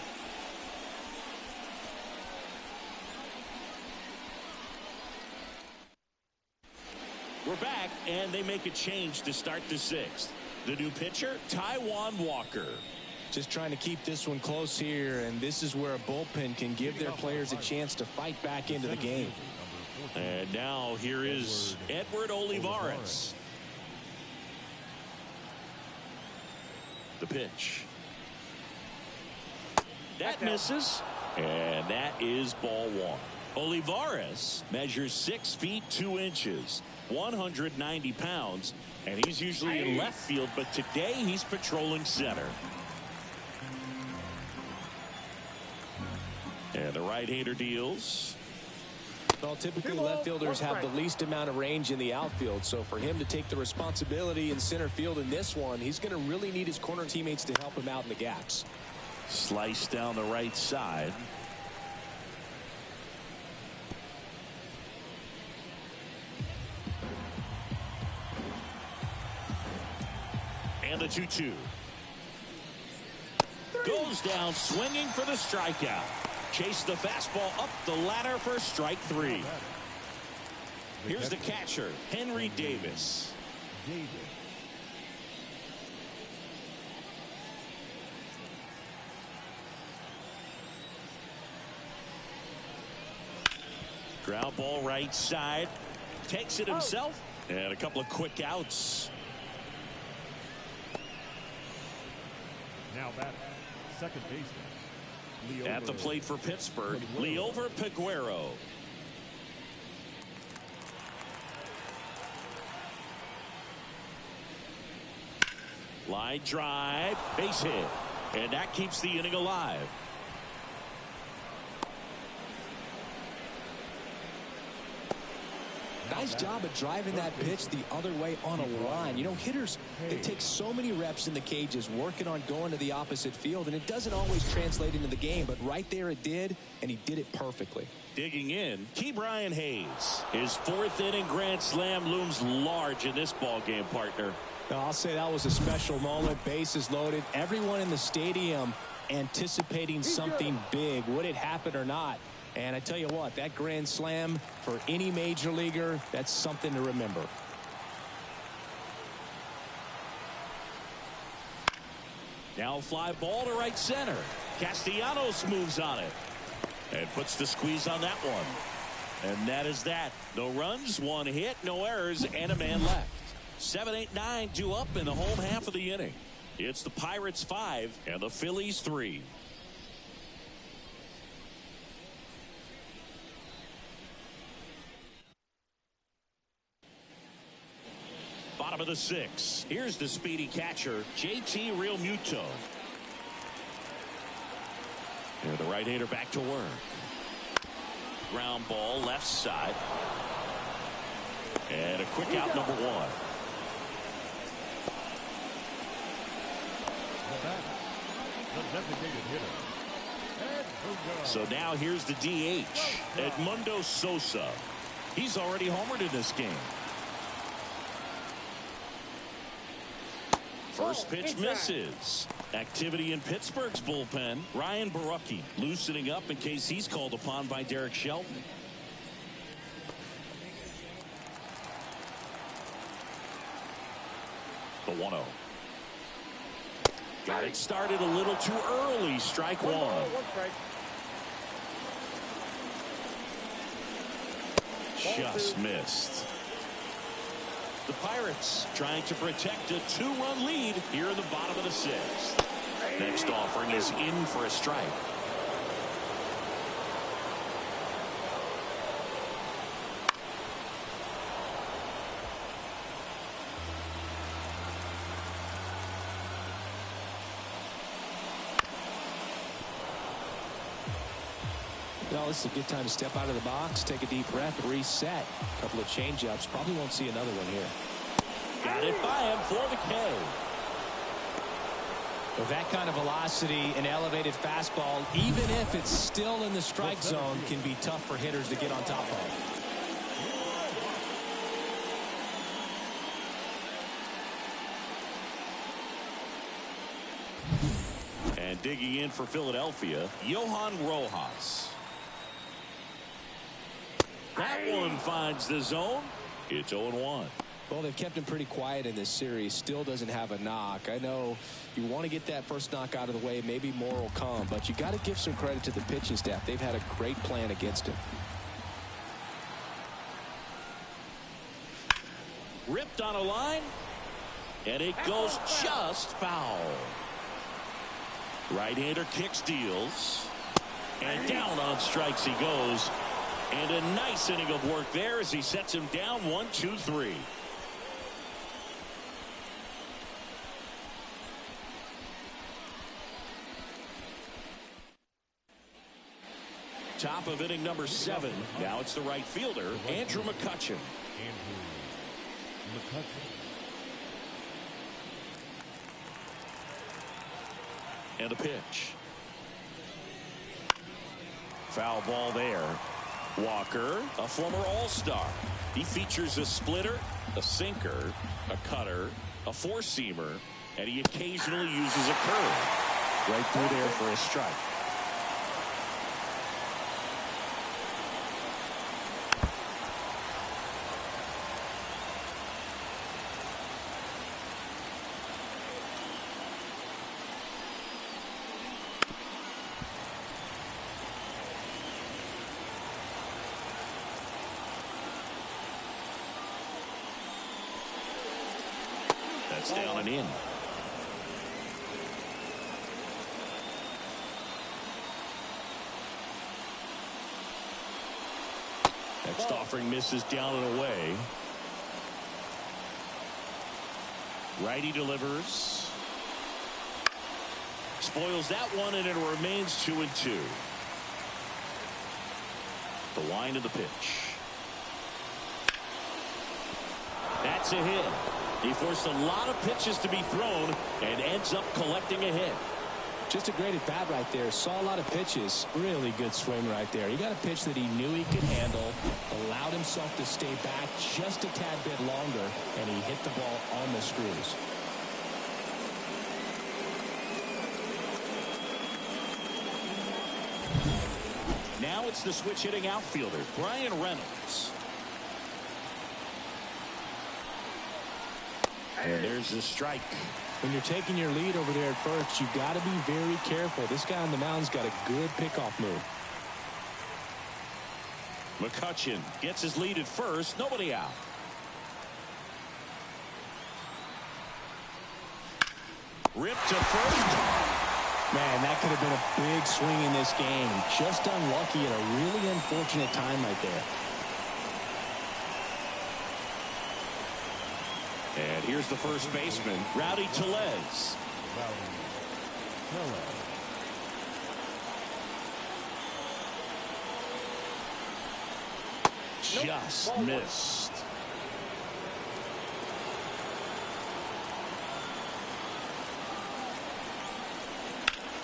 We're back, and they make a change to start the 6th. The new pitcher, Taijuan Walker. Just trying to keep this one close here, and this is where a bullpen can give their players a chance to fight back into the game. And now here is Edward Olivares. The pitch. That misses, and that is ball 1. Olivares measures 6 feet 2 inches, 190 pounds, and he's usually in left field, but today he's patrolling center. And the right-hander deals. Well, typically left fielders have the least amount of range in the outfield, so for him to take the responsibility in center field in this one, he's going to really need his corner teammates to help him out in the gaps. Slice down the right side. And the 2-2. Goes down swinging for the strikeout. Chase the fastball up the ladder for strike 3. Here's the catcher, Henry Davis. Ground ball right side. Takes it himself. And a couple of quick outs. Now batter, second baseman. At the plate for Pittsburgh, Leover Peguero. Line drive, base hit. And that keeps the inning alive. Nice job of driving that pitch the other way on a line. You know, hitters, they take so many reps in the cages working on going to the opposite field, and it doesn't always translate into the game, but right there it did, and he did it perfectly. Digging in, Ke'Bryan Hayes. His 4th inning grand slam looms large in this ball game, partner. Now, I'll say that was a special moment. Bases loaded. Everyone in the stadium anticipating something big. Would it happen or not? And I tell you what, that grand slam for any major leaguer, that's something to remember. Now a fly ball to right center. Castellanos moves on it and puts the squeeze on that one. And that is that. No runs, one hit, no errors, and a man left. 7, 8, 9 due up in the home half of the inning. It's the Pirates 5 and the Phillies 3. Bottom of the 6th. Here's the speedy catcher, JT Realmuto. Here the right-hander back to work. Ground ball left side. And a quick out, number 1. The designated hitter. So now here's the DH, Edmundo Sosa. He's already homered in this game. First pitch misses. Activity in Pittsburgh's bullpen. Ryan Barucki loosening up in case he's called upon by Derek Shelton. The 1-0. Got it started a little too early. Strike 1. Just missed. The Pirates trying to protect a 2-run lead here in the bottom of the 6th. Next offering is in for a strike. Well, this is a good time to step out of the box, take a deep breath, reset. A couple of changeups. Probably won't see another one here. Got it by him for the K. With that kind of velocity, an elevated fastball, even if it's still in the strike zone, can be tough for hitters to get on top of. And digging in for Philadelphia, Johan Rojas. That one finds the zone. It's 0-1. Well, they've kept him pretty quiet in this series. Still doesn't have a knock. I know you want to get that first knock out of the way. Maybe more will come, but you got to give some credit to the pitching staff. They've had a great plan against him. Ripped on a line, and it goes just foul. Right-hander kicks, deals, and down on strikes he goes. And a nice inning of work there as he sets him down 1, 2, 3. Top of inning number 7. Now it's the right fielder, Andrew McCutchen. And the pitch. Foul ball there. Walker, a former All-Star. He features a splitter, a sinker, a cutter, a four-seamer, and he occasionally uses a curve. Right through there for a strike. That's down and in. Next offering misses down and away. Righty delivers. Spoils that one, and it remains 2-2. The wind of the pitch. That's a hit. He forced a lot of pitches to be thrown and ends up collecting a hit. Just a great at bat right there. Saw a lot of pitches. Really good swing right there. He got a pitch that he knew he could handle, allowed himself to stay back just a tad bit longer, and he hit the ball on the screws. Now it's the switch hitting outfielder, Brian Reynolds. And there's the strike. When you're taking your lead over there at first, you've got to be very careful. This guy on the mound's got a good pickoff move. McCutchen gets his lead at first. Nobody out. Ripped to first. Man, that could have been a big swing in this game. Just unlucky at a really unfortunate time right there. And here's the first baseman, Rowdy Tellez. Just missed.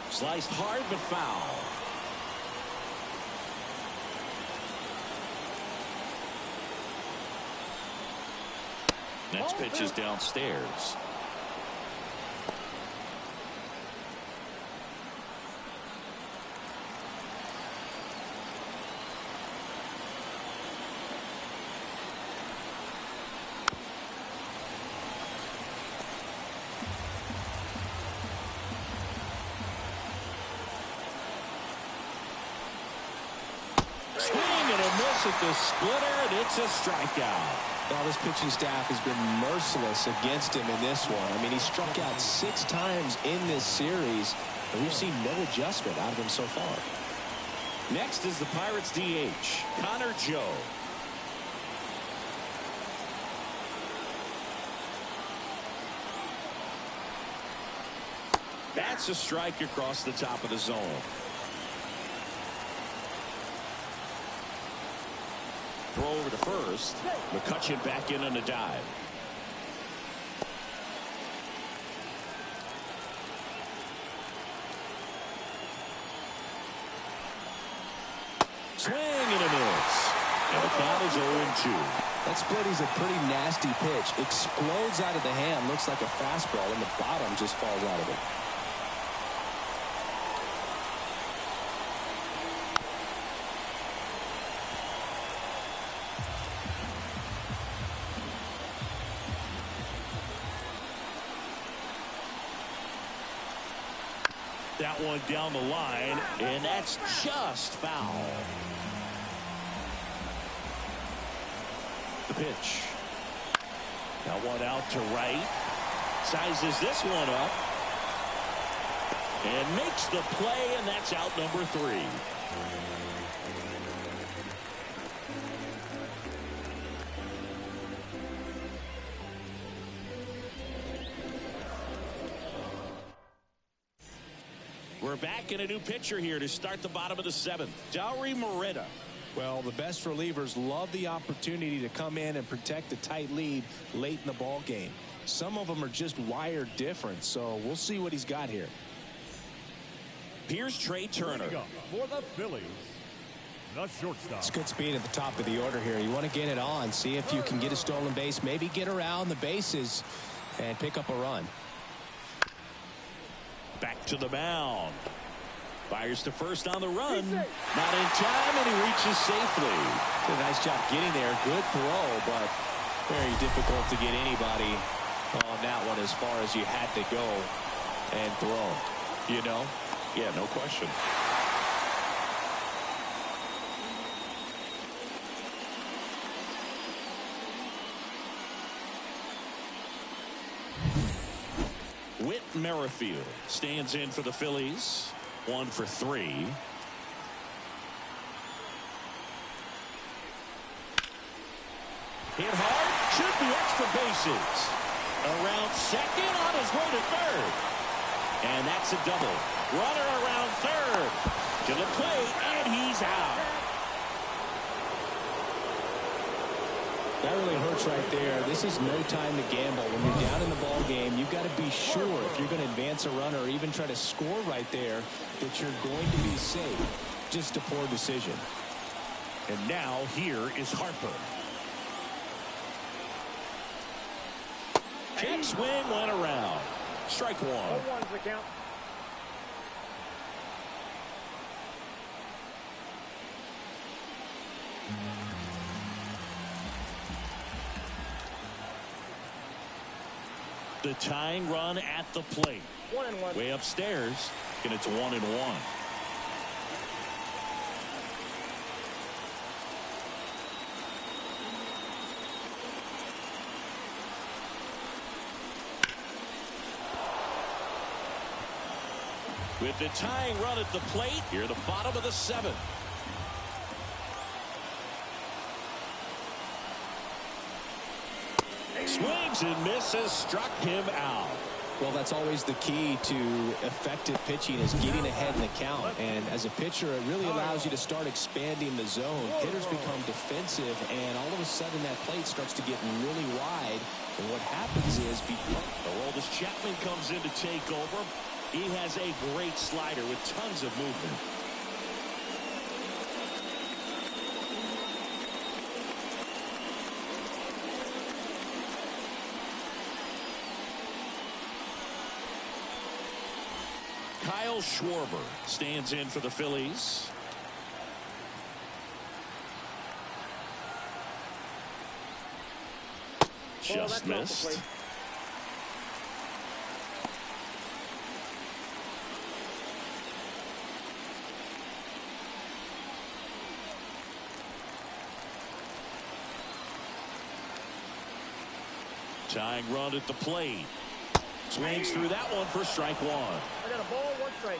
Sliced hard but foul. Next pitch is downstairs. Swing and a miss at the splitter, and it's a strikeout. Well, this pitching staff has been merciless against him in this one. I mean, he struck out 6 times in this series, and we've seen no adjustment out of him so far. Next is the Pirates DH, Connor Joe. That's a strike across the top of the zone. Throw over to first. McCutchen back in on a dive. Swing and a miss. And the count is 0-2. That split is a pretty nasty pitch. Explodes out of the hand. Looks like a fastball, and the bottom just falls out of it. That one down the line, and that's just foul. The pitch. Now one out to right. Sizes this one up. And makes the play, and that's out number 3. We're back in a new pitcher here to start the bottom of the 7th. Dauri Moreta. Well, the best relievers love the opportunity to come in and protect a tight lead late in the ball game. Some of them are just wired different, so we'll see what he's got here. Here's Trey Turner. For the Phillies, the shortstop. It's good speed at the top of the order here. You want to get it on, see if you can get a stolen base, maybe get around the bases and pick up a run. Back to the mound. Fires to first on the run. Not in time, and he reaches safely. Did a nice job getting there. Good throw, but very difficult to get anybody on that one as far as you had to go and throw. You know? Yeah, no question. Whit Merrifield stands in for the Phillies. 1 for 3. Hit hard. Should be extra bases. Around second, on his way to third. And that's a double. Runner around third. To the plate, and he's out. That really hurts right there. This is no time to gamble. When you're down in the ball game, you've got to be sure if you're going to advance a runner or even try to score right there that you're going to be safe. Just a poor decision. And now here is Harper. Check swing went around. Strike 1. 0-1's the count. The tying run at the plate. 1-1. Way upstairs, and it's 1-1. With the tying run at the plate, here the bottom of the 7th. Swings and misses, struck him out. Well, that's always the key to effective pitching, is getting ahead in the count. And as a pitcher, it really allows you to start expanding the zone. Hitters become defensive, and all of a sudden that plate starts to get really wide. And what happens is, Aroldis Chapman comes in to take over. He has a great slider with tons of movement. Kyle Schwarber stands in for the Phillies. Just missed. Tying run at the plate. Swings through that one for strike 1. I got a ball, 1 strike.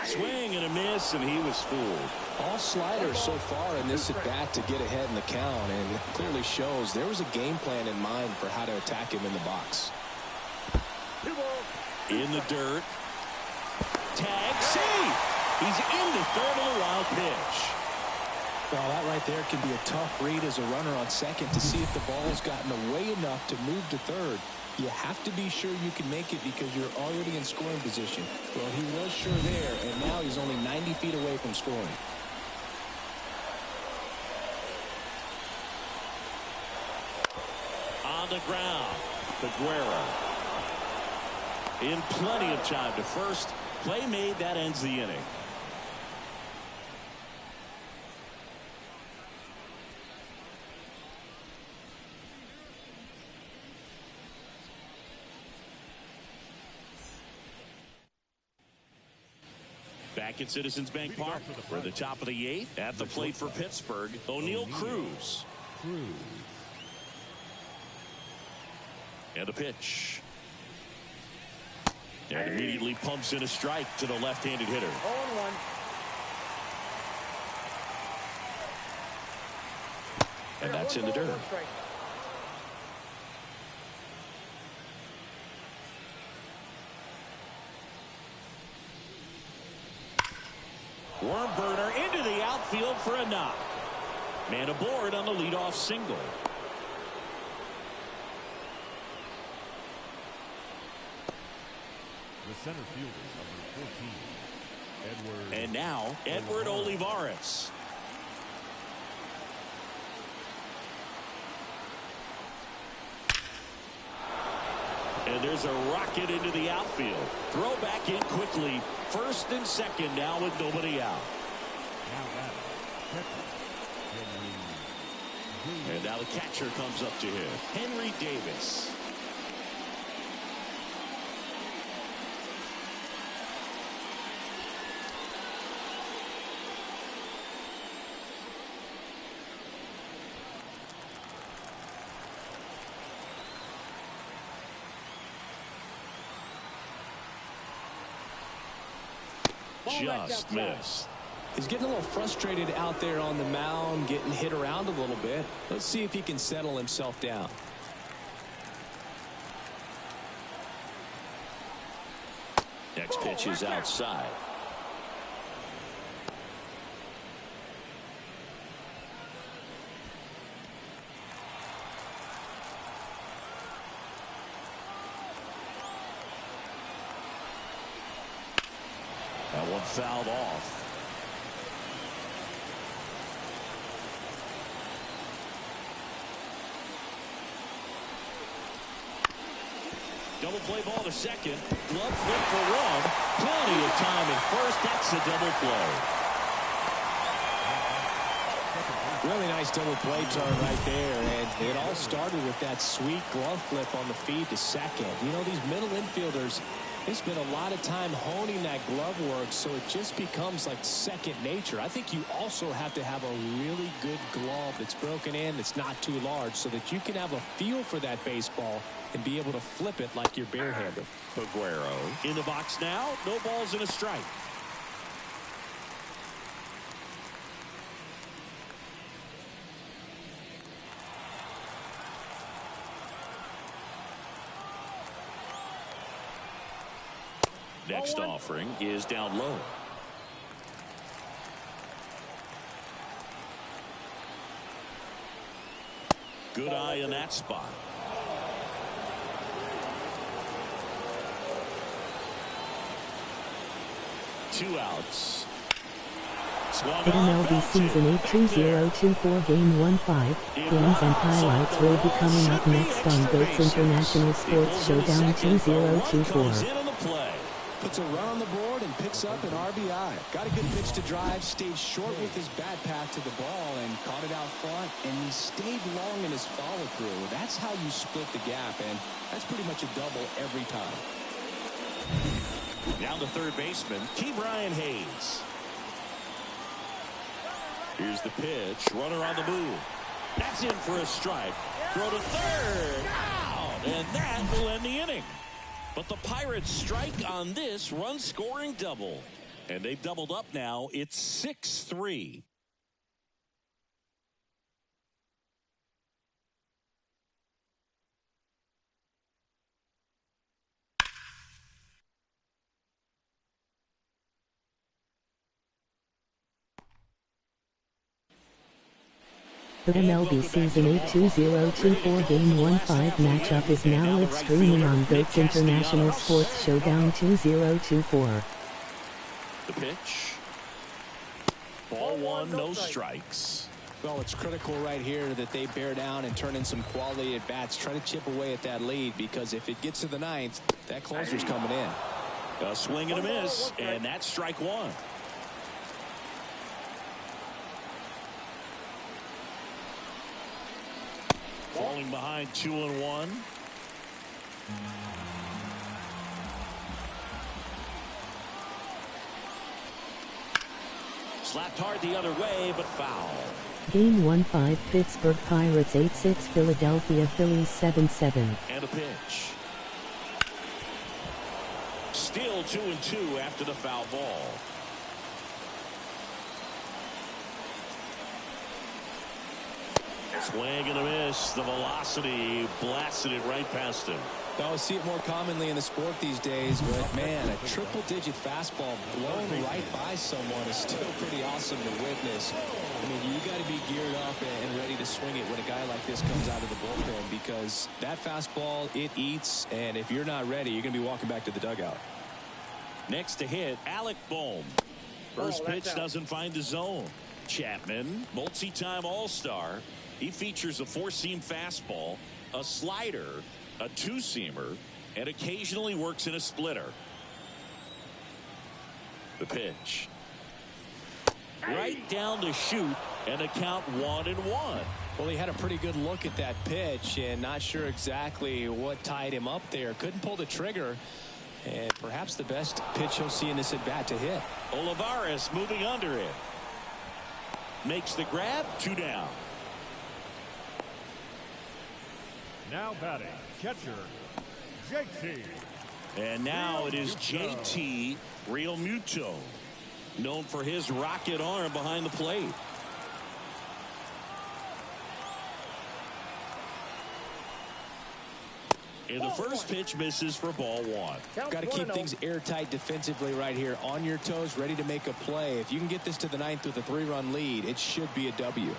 Swing and a miss, and he was fooled. all sliders so far in this at bat to get ahead in the count, and it clearly shows there was a game plan in mind for how to attack him in the box. In the dirt. Tag, save. He's into third on a wild pitch. Well, that right there can be a tough read as a runner on second to see if the ball's gotten away enough to move to third. You have to be sure you can make it because you're already in scoring position. Well, he was sure there, and now he's only 90 feet away from scoring. On the ground, Figueroa. In plenty of time to first. Play made, that ends the inning. Back at Citizens Bank Park, we're at the top of the 8th. At the plate for Pittsburgh, O'Neal Cruz. And a pitch. And immediately pumps in a strike to the left-handed hitter. 0-1. And that's in the dirt. Worm burner into the outfield for a knock. Man aboard on the leadoff single. The center fielder, number 14, Edward. And now, Edward Olivares. And there's a rocket into the outfield. Throw back in quickly. First and second now with nobody out. And now the catcher comes up to him. Henry Davis. Just missed. He's getting a little frustrated out there on the mound, getting hit around a little bit. Let's see if he can settle himself down. Next pitch is outside. That one fouled off. Double play ball to second. Glove flip for one. Plenty of time at first. That's a double play. Really nice double play turn right there, and it all started with that sweet glove flip on the feed to second. You know, these middle infielders, they spend a lot of time honing that glove work, so it just becomes like second nature. I think you also have to have a really good glove that's broken in, that's not too large, so that you can have a feel for that baseball and be able to flip it like you're barehanded. Aguero in the box now. No balls and a strike. Next offering is down low. Good eye in that spot. Two outs. MLB Season 8 2024 Game 1-5. Games and highlights will be coming up next on GOAT's International Sports Showdown 2024. Puts a run on the board and picks up an RBI. Got a good pitch to drive, stayed short with his bat path to the ball and caught it out front, and he stayed long in his follow through. That's how you split the gap, and that's pretty much a double every time. Down to third baseman, Brian Hayes. Here's the pitch. Runner on the move. That's in for a strike. Throw to third. Out. And that will end the inning. But the Pirates strike on this run-scoring double. And they've doubled up now. It's 6-3. The MLB Season 8 2024 Game 1-5 matchup is now live streaming on GOAT's International Sports Showdown 2024. The pitch. Ball one, no strikes. Well, it's critical right here that they bear down and turn in some quality at bats. Try to chip away at that lead, because if it gets to the ninth, that closer's coming in. A swing and a miss, and that's strike one. Falling behind 2-1. Slapped hard the other way, but foul. Game 1-5 Pittsburgh Pirates 8-6 Philadelphia Phillies 7-7. And a pitch. Still 2-2 after the foul ball. Swing and a miss. The velocity blasted it right past him. I see it more commonly in the sport these days, but man, a triple-digit fastball blown right by someone is still pretty awesome to witness. I mean, you got to be geared up and ready to swing it when a guy like this comes out of the bullpen, because that fastball, it eats, and if you're not ready, you're going to be walking back to the dugout. Next to hit, Alec Bohm. First pitch doesn't find the zone. Chapman, multi-time All-Star. He features a four-seam fastball, a slider, a two-seamer, and occasionally works in a splitter. The pitch. Right down the chute, and a count 1-1. Well, he had a pretty good look at that pitch, and not sure exactly what tied him up there. Couldn't pull the trigger, and perhaps the best pitch he'll see in this at-bat to hit. Olivares moving under it. Makes the grab, 2 down. Now batting, catcher, JT. And now it is JT Realmuto, known for his rocket arm behind the plate. And the first pitch misses for ball one. Got to keep things airtight defensively right here, on your toes, ready to make a play. If you can get this to the ninth with a 3-run lead, it should be a W.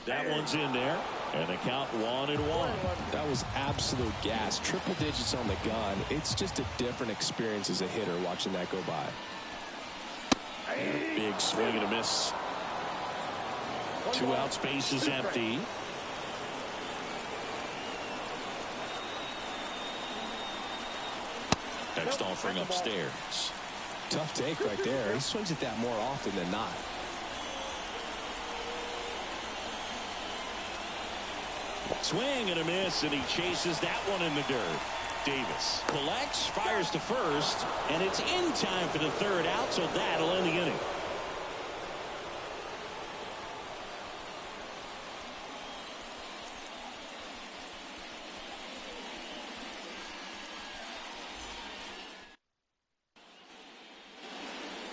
That one's in there, and the count 1-1. That was absolute gas. Triple digits on the gun. It's just a different experience as a hitter watching that go by. Big swing and a miss. 2 out, space is empty. Next offering upstairs. Tough take right there. He swings at that more often than not. Swing and a miss, and he chases that one in the dirt. Davis collects, fires to first, and it's in time for the third out, so that'll end the inning.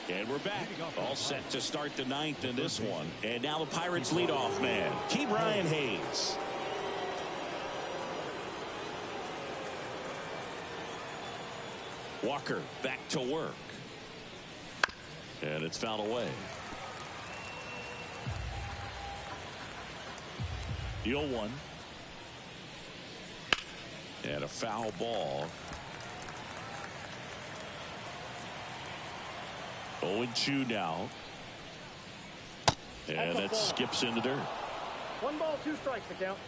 And we're back. All set to start the ninth in this one. And now the Pirates leadoff man, Brian Hayes. Walker back to work. And it's fouled away. The 0-1. And a foul ball. 0-2 now. And that skips into dirt. 1 ball, 2 strikes to count.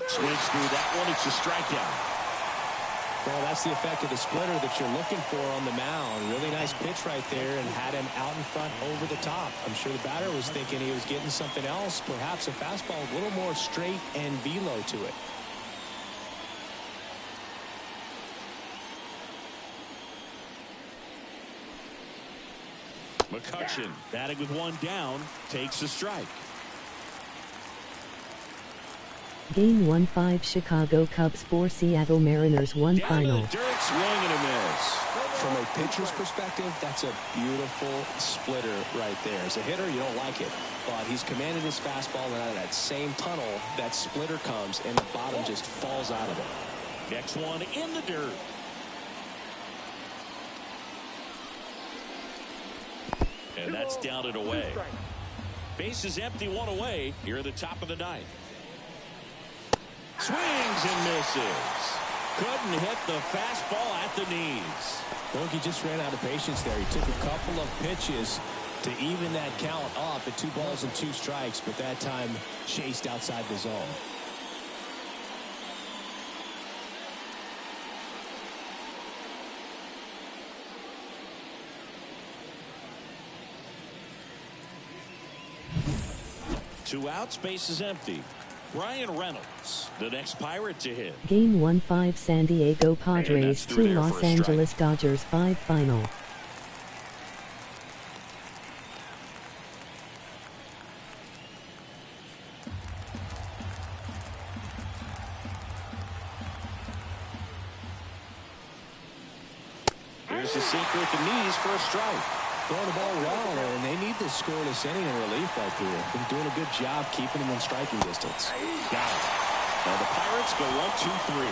Swings through that one. It's a strikeout. Well, that's the effect of the splitter that you're looking for on the mound. Really nice pitch right there and had him out in front over the top. I'm sure the batter was thinking he was getting something else, perhaps a fastball a little more straight and velo to it. McCutchen batting with 1 down, takes a strike. Game 1-5 Chicago Cubs 4 Seattle Mariners 1 Down final. to the dirt, swing and a miss. From a pitcher's perspective, that's a beautiful splitter right there. As a hitter, you don't like it, but he's commanded his fastball, and out of that same tunnel, that splitter comes, and the bottom just falls out of it. Next one in the dirt. And that's down and away. Base is empty, 1 away. Here at the top of the ninth. Swings and misses. Couldn't hit the fastball at the knees. He just ran out of patience there. He took a couple of pitches to even that count up at 2 balls and 2 strikes, but that time chased outside the zone. Two outs, base is empty. Brian Reynolds, the next Pirate to hit. Game 1-5 San Diego Padres 2 Los Angeles Dodgers 5 final. Here's the sinker at the knees for a strike. Throwing the ball well, and they need this scoreless inning in relief right there. Been doing a good job keeping them in striking distance. Got it. And the Pirates go 1-2-3.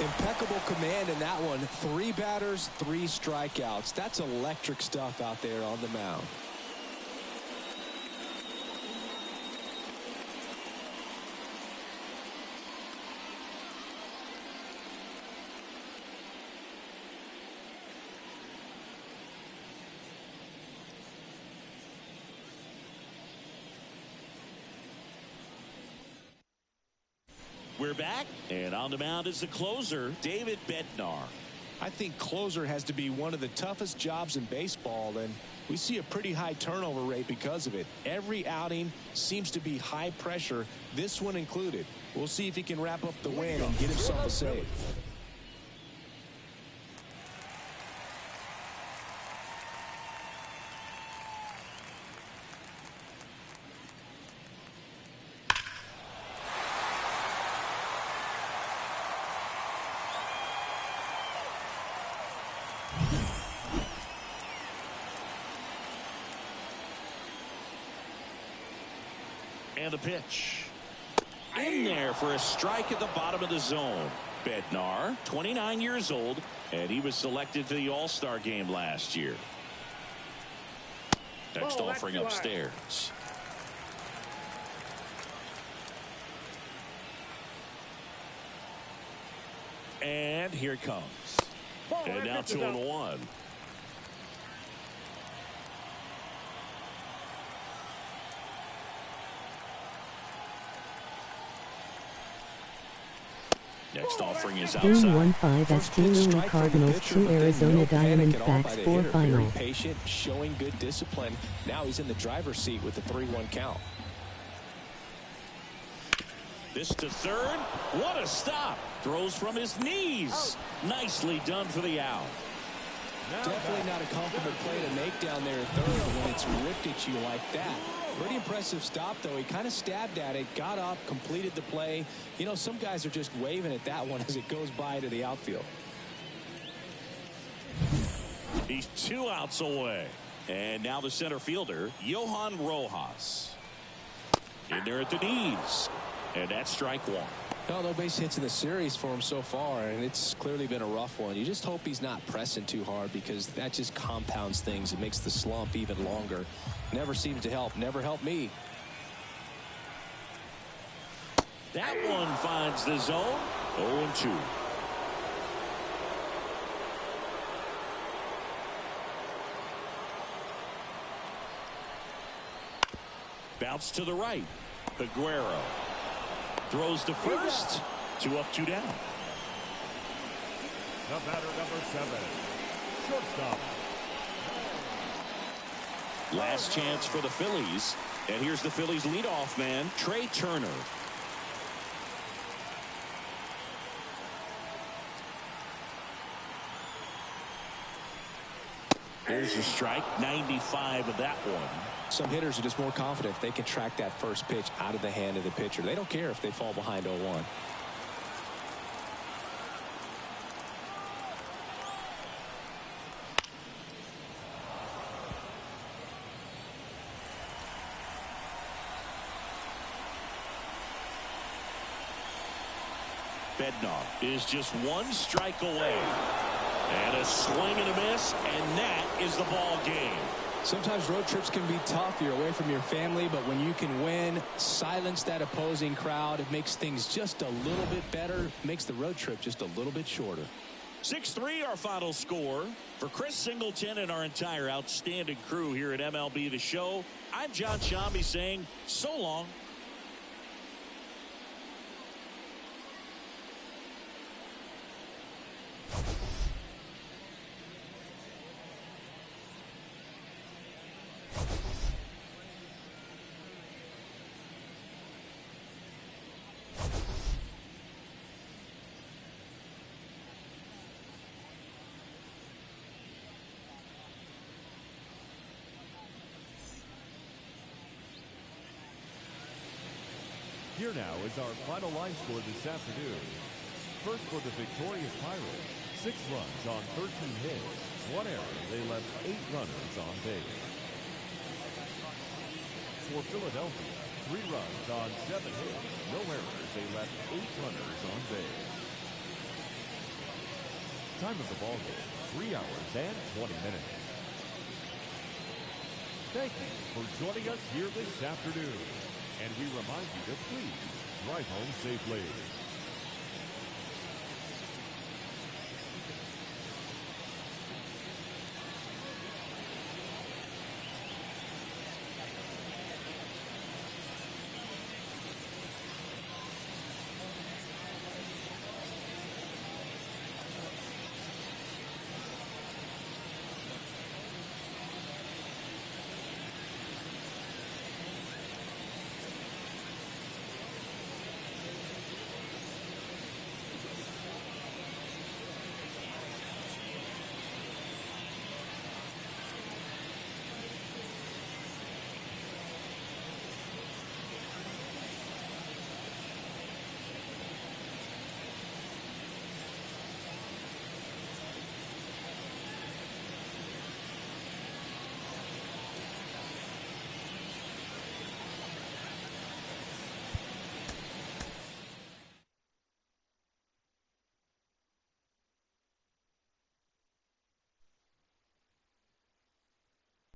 Impeccable command in that one. 3 batters, 3 strikeouts. That's electric stuff out there on the mound. We're back, and on the mound is the closer, David Bednar. I think closer has to be one of the toughest jobs in baseball, and we see a pretty high turnover rate because of it. Every outing seems to be high pressure, this one included. We'll see if he can wrap up the win and get himself a save. And the pitch. In there for a strike at the bottom of the zone. Bednar, 29 years old, and he was selected to the All-Star game last year. Next offering upstairs. And here it comes. And now 2-1. Next offering is Game outside. 1-5 ST Louis Cardinals 2 Arizona Diamondbacks 4 final. Very patient, showing good discipline. Now he's in the driver's seat with the 3-1 count. This to third. What a stop. Throws from his knees. Nicely done for the out. Definitely not a comfortable play to make down there at third when it's ripped at you like that. Pretty impressive stop, though. He kind of stabbed at it, got up, completed the play. You know, some guys are just waving at that one as it goes by to the outfield. He's 2 outs away. And now the center fielder, Johan Rojas. In there at the knees. And that's strike 1. Well, no base hits in the series for him so far, and it's clearly been a rough one. You just hope he's not pressing too hard because that just compounds things. It makes the slump even longer. Never seems to help. Never helped me. That one finds the zone. 0-2. Bounce to the right. Aguero. Throws to first. 2 up, 2 down. The batter, number 7. Shortstop. Last chance for the Phillies. And here's the Phillies leadoff man, Trey Turner. There's a strike. 95 of that one. Some hitters are just more confident if they can track that first pitch out of the hand of the pitcher. They don't care if they fall behind 0-1. Bednar is just 1 strike away. And a swing and a miss, and that is the ball game. Sometimes road trips can be tough. You're away from your family, but when you can win, silence that opposing crowd, it makes things just a little bit better, makes the road trip just a little bit shorter. 6-3 our final score. For Chris Singleton and our entire outstanding crew here at MLB The Show, I'm John Shambi saying so long. Here now is our final line score this afternoon. First for the victorious Pirates, 6 runs on 13 hits, 1 error. They left 8 runners on base. For Philadelphia, 3 runs on 7 hits, no errors. They left 8 runners on base. Time of the ball game, 3 hours and 20 minutes. Thank you for joining us here this afternoon. And we remind you to please drive home safely.